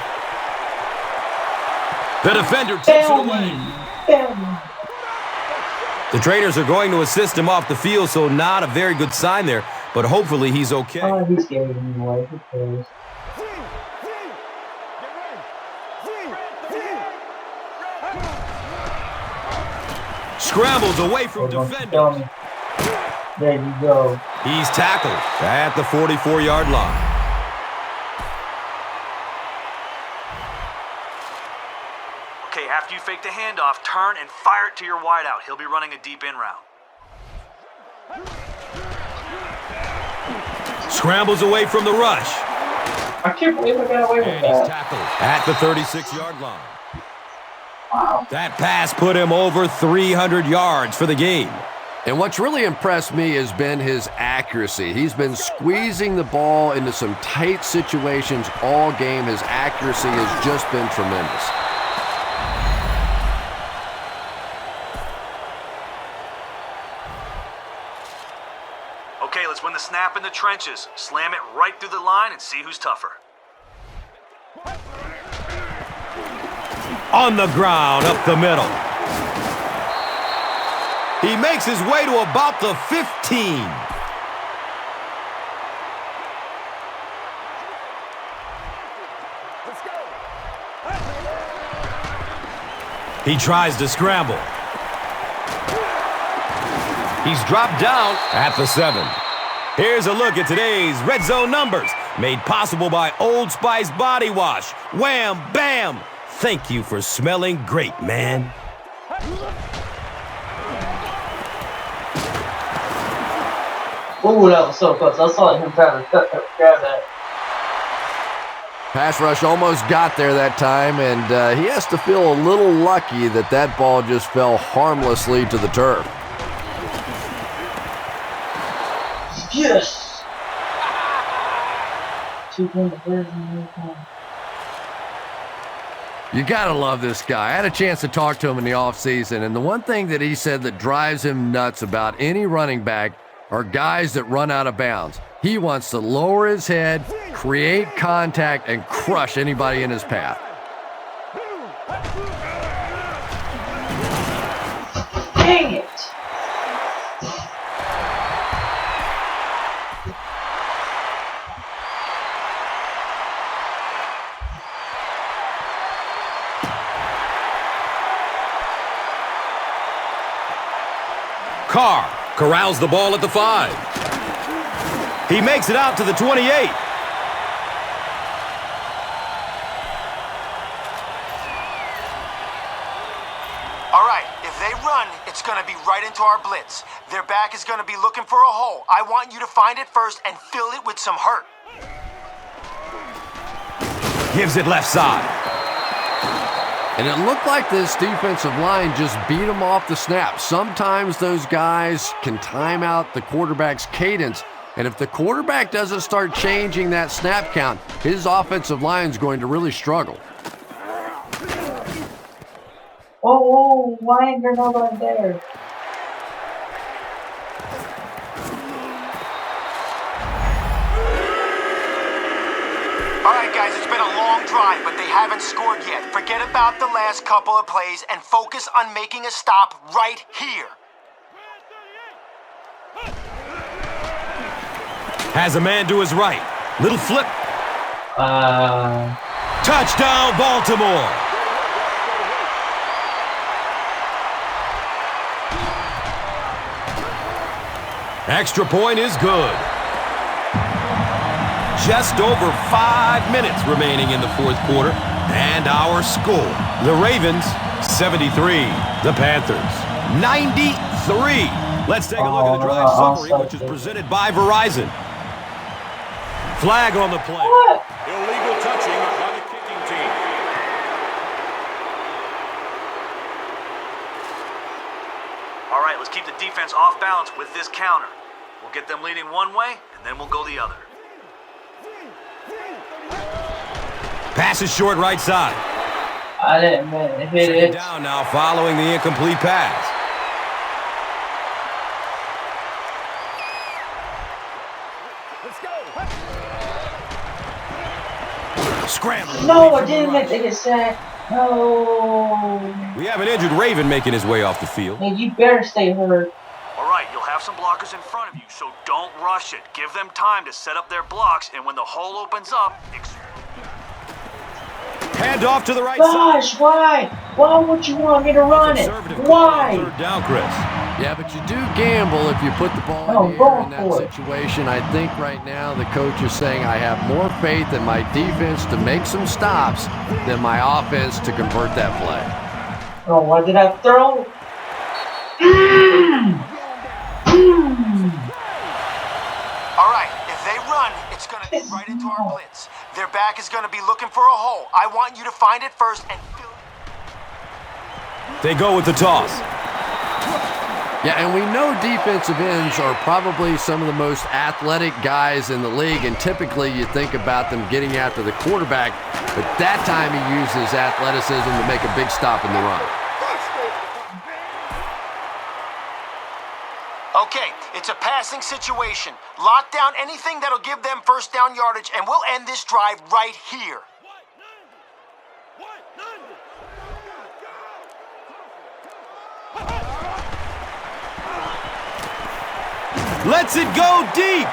The defender takes it away. The trainers are going to assist him off the field, so not a very good sign there, but hopefully he's okay. Oh, he's getting him away. Who cares? Scrambles away from defenders. There you go. He's tackled at the 44-yard line. Okay, after you fake the handoff, turn and fire it to your wideout. He'll be running a deep in route. Scrambles away from the rush. I can't believe I got away with And he's that. tackled at the 36-yard line. Wow. That pass put him over 300 yards for the game. And what's really impressed me has been his accuracy. He's been squeezing the ball into some tight situations all game. His accuracy has just been tremendous. Okay, let's win the snap in the trenches. Slam it right through the line and see who's tougher. On the ground, up the middle. He makes his way to about the 15. He tries to scramble. He's dropped down at the 7. Here's a look at today's Red Zone numbers, made possible by Old Spice Body Wash. Wham, bam! Thank you for smelling great, man. Ooh, that was so close. I saw him trying to grab that. Pass rush almost got there that time, and he has to feel a little lucky that that ball just fell harmlessly to the turf. Yes! 2-point version. You gotta love this guy. I had a chance to talk to him in the offseason, and the one thing that he said that drives him nuts about any running back are guys that run out of bounds. He wants to lower his head, create contact, and crush anybody in his path. Dang it! Carr corrals the ball at the 5. He makes it out to the 28. All right, if they run, it's going to be right into our blitz. Their back is going to be looking for a hole. I want you to find it first and fill it with some hurt. Gives it left side. And it looked like this defensive line just beat him off the snap. Sometimes those guys can time out the quarterback's cadence, and if the quarterback doesn't start changing that snap count, his offensive line is going to really struggle. Oh, why ain't there nobody there? All right, guys, it's been a long drive, but they haven't scored yet. Forget about the last couple of plays and focus on making a stop right here. Has a man to his right. Little flip. Touchdown, Baltimore. Extra point is good. Just over 5 minutes remaining in the fourth quarter. And our score. The Ravens, 73. The Panthers, 93. Let's take a look at the drive summary, which is presented by Verizon. Flag on the play. Illegal touching by the kicking team. All right, let's keep the defense off balance with this counter. We'll get them leaning one way, and then we'll go the other. Pass is short right side. I didn't mean to hit Second it. down now following the incomplete pass. Let's go. Scrambling. No, away I from the didn't rush. make to get sacked. No. We have an injured Raven making his way off the field. And you better stay hurt. All right, you'll have some blockers in front of you, so don't rush it. Give them time to set up their blocks, and when the hole opens up, Hand off to the right side. Gosh, why? Why would you want me to run it? Conservative call on Why? third down, Chris. Yeah, but you do gamble if you put the ball Oh, in the go air in that for it. situation. I think right now the coach is saying I have more faith in my defense to make some stops than my offense to convert that play. Oh, what did I throw? All right, if they run, it's going to be right into our blitz. Their back is going to be looking for a hole. I want you to find it first and fill it. They go with the toss. Yeah, and we know defensive ends are probably some of the most athletic guys in the league, and typically you think about them getting after the quarterback, but that time he used his athleticism to make a big stop in the run. Okay, it's a passing situation. Lock down anything that'll give them first down yardage, and we'll end this drive right here. Lets it go deep.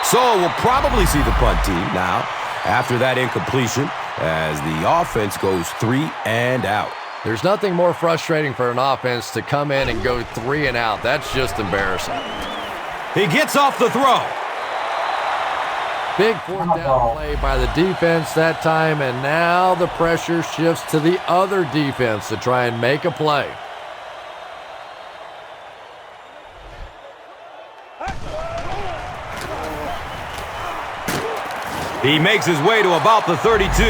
So we'll probably see the punt team now after that incompletion as the offense goes 3 and out. There's nothing more frustrating for an offense to come in and go 3 and out. That's just embarrassing. He gets off the throw. Big fourth down play by the defense that time, and now the pressure shifts to the other defense to try and make a play. He makes his way to about the 32.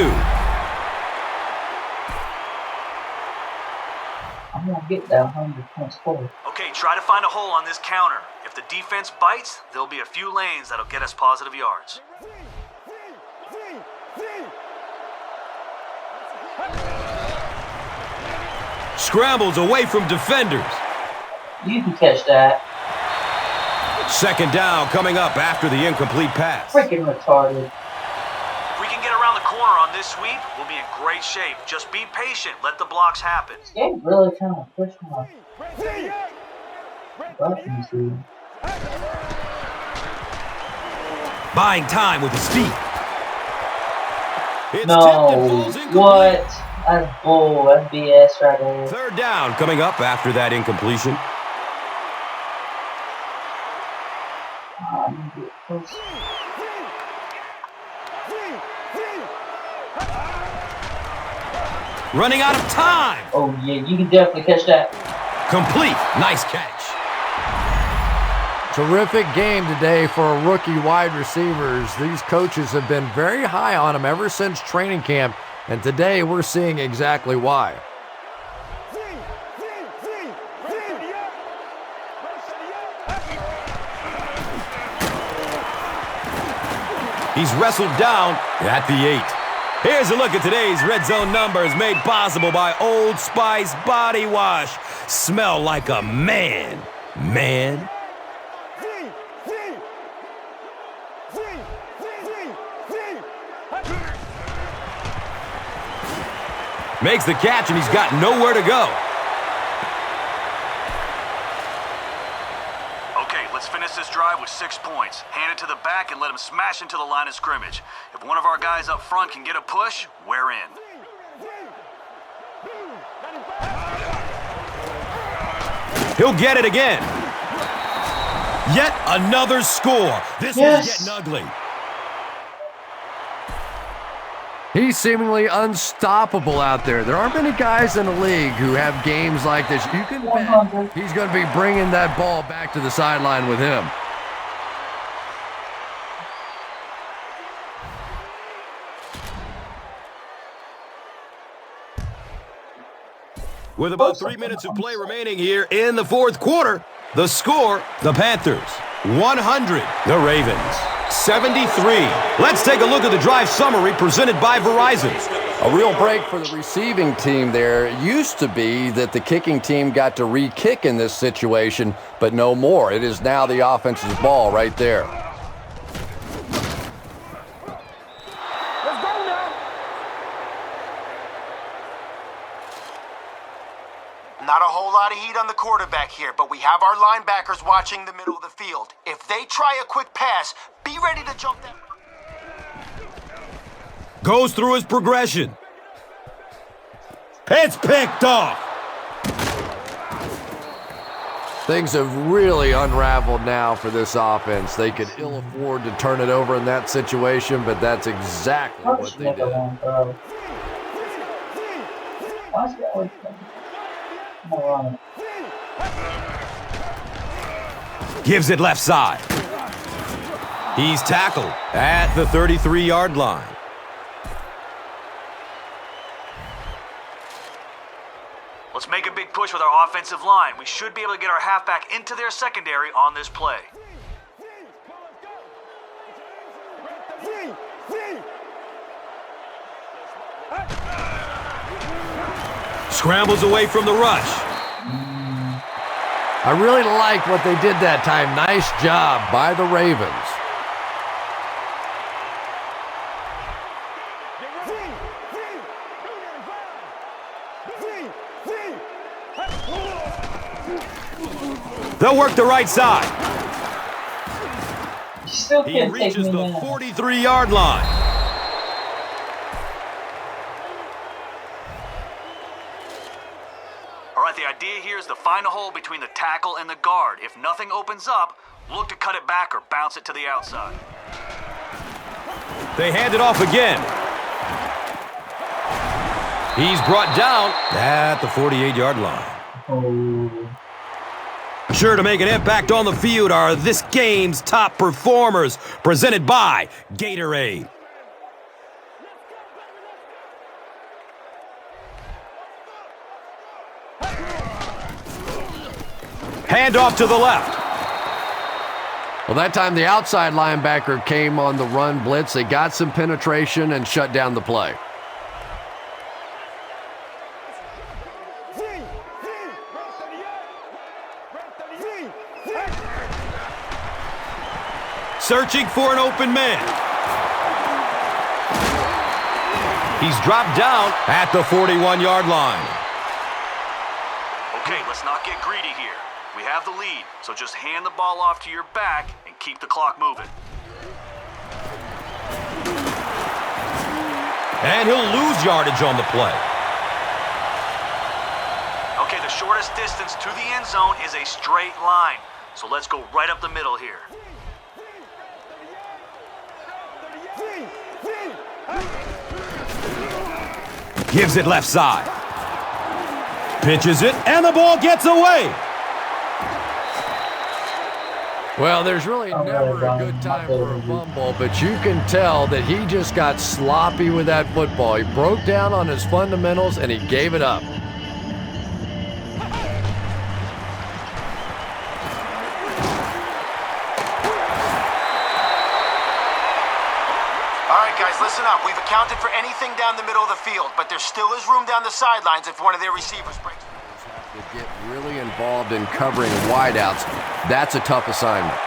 I'm going to get that 100 points forward. Okay, try to find a hole on this counter. If the defense bites, there'll be a few lanes that'll get us positive yards. Scrambles away from defenders. You can catch that. Second down coming up after the incomplete pass. Freaking retarded. If we can get around the corner on this sweep, we'll be in great shape. Just be patient. Let the blocks happen. This game really kind of pushed my buttons, dude. Buying time with his feet. It's tipped and No. falls incomplete. What? That's bull. That's BS right there. Third down coming up after that incompletion. Running out of time. Oh, yeah. You can definitely catch that. Complete. Nice catch. Terrific game today for rookie wide receivers. These coaches have been very high on them ever since training camp, and today we're seeing exactly why. He's wrestled down at the 8. Here's a look at today's red zone numbers made possible by Old Spice Body Wash. Smell like a man. Man. Makes the catch, and he's got nowhere to go. Okay, let's finish this drive with 6 points. Hand it to the back and let him smash into the line of scrimmage. If one of our guys up front can get a push, we're in. He'll get it again. Yet another score. This one's getting ugly. He's seemingly unstoppable out there. There aren't many guys in the league who have games like this. You can bet he's going to be bringing that ball back to the sideline with him. With about 3 minutes of play remaining here in the fourth quarter, the score, the Panthers 100, the Ravens 73. Let's take a look at the drive summary presented by Verizon. A real break for the receiving team there. It used to be that the kicking team got to re-kick in this situation, but no more. It is now the offense's ball right there. Not a whole lot of heat on the quarterback here, but we have our linebackers watching the middle of the field. If they try a quick pass, be ready to jump that. Goes through his progression. It's picked off. Things have really unraveled now for this offense. They could ill afford to turn it over in that situation, but that's exactly what they did. Gives it left side. He's tackled at the 33-yard line. Let's make a big push with our offensive line. We should be able to get our halfback into their secondary on this play. Scrambles away from the rush. I really like what they did that time. Nice job by the Ravens. They'll work the right side. Still He can't reaches take me the down. 43-yard line. All right, the idea here is to find a hole between the tackle and the guard. If nothing opens up, look to cut it back or bounce it to the outside. They hand it off again. He's brought down at the 48-yard line. Oh. Sure to make an impact on the field are this game's top performers, presented by Gatorade. Handoff to the left. Well, that time the outside linebacker came on the run blitz. They got some penetration and shut down the play. Searching for an open man. He's dropped down at the 41-yard line. Okay, let's not get greedy here. We have the lead, so just hand the ball off to your back and keep the clock moving. And he'll lose yardage on the play. Okay, the shortest distance to the end zone is a straight line. So let's go right up the middle here. Gives it left side. Pitches it, and the ball gets away. Well, there's really never a good time for a fumble, but you can tell that he just got sloppy with that football. He broke down on his fundamentals, and he gave it up. All right, guys, listen up. We've accounted for anything down the middle of the field, but there still is room down the sidelines if one of their receivers breaks. To get really involved in covering wideouts, that's a tough assignment.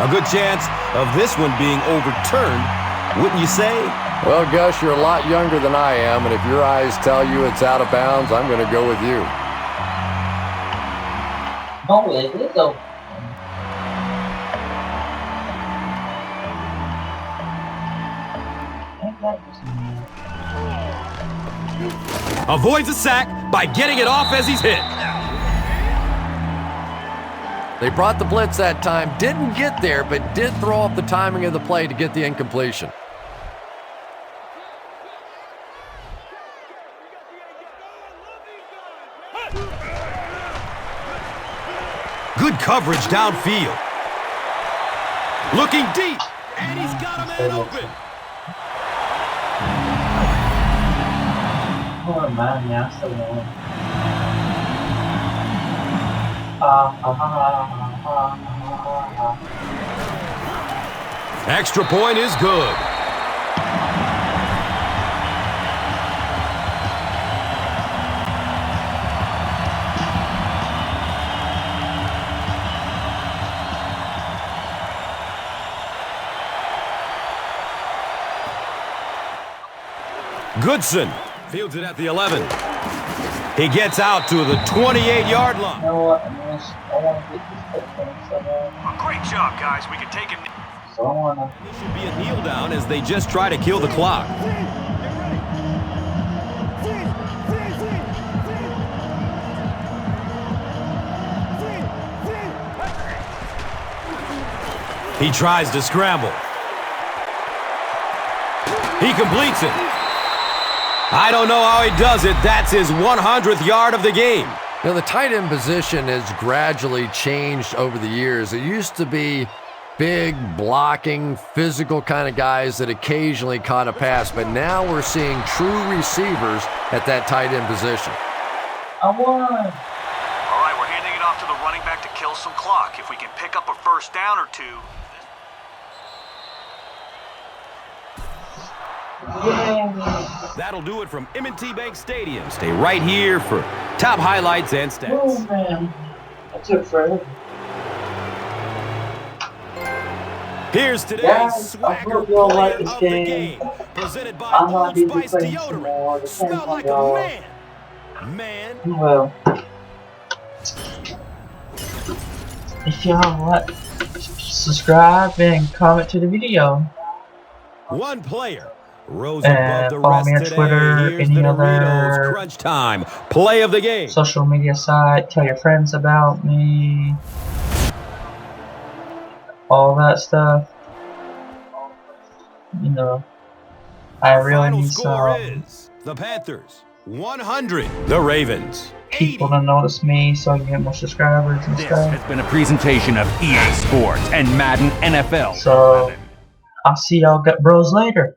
A good chance of this one being overturned, wouldn't you say? Well, Gus, you're a lot younger than I am, and if your eyes tell you it's out of bounds, I'm going to go with you. No, it is open. Avoids a sack by getting it off as he's hit. They brought the blitz that time, didn't get there, but did throw off the timing of the play to get the incompletion. Good coverage downfield. Looking deep, and he's got a man open. Oh man, yeah, I'm still going. Extra point is good. Goodson fields it at the 11. He gets out to the 28-yard line. You know what? I want to get this thing somewhere. Great job, guys. We can take him. So I want to. This should be a kneel down as they just try to kill the clock. He tries to scramble. He completes it. I don't know how he does it. That's his 100th yard of the game. Now, the tight end position has gradually changed over the years. It used to be big, blocking, physical kind of guys that occasionally caught a pass, but now we're seeing true receivers at that tight end position. I won. All right, we're handing it off to the running back to kill some clock. If we can pick up a first down or two. Yeah. That'll do it from M&T Bank Stadium. Stay right here for top highlights and stats. Oh man, that took forever. Here's today's Guys, I swagger hope y'all like play this of the game. game. Presented by I'm Old gonna be Spice playing some more. deodorant. Depends Smell on like y'all. a man. Well, if y'all like, subscribe and comment to the video. One player rose And above the follow rest me on today. Twitter, Here's any the other Doritos Crunch Time play of the game. social media site. Tell your friends about me. All that stuff. You know, I really Final need score some is the Panthers 100, the Ravens people 80. to notice me so I can get more subscribers and This stuff. has been a presentation of EA Sports and Madden NFL. So, I'll see y'all bros later.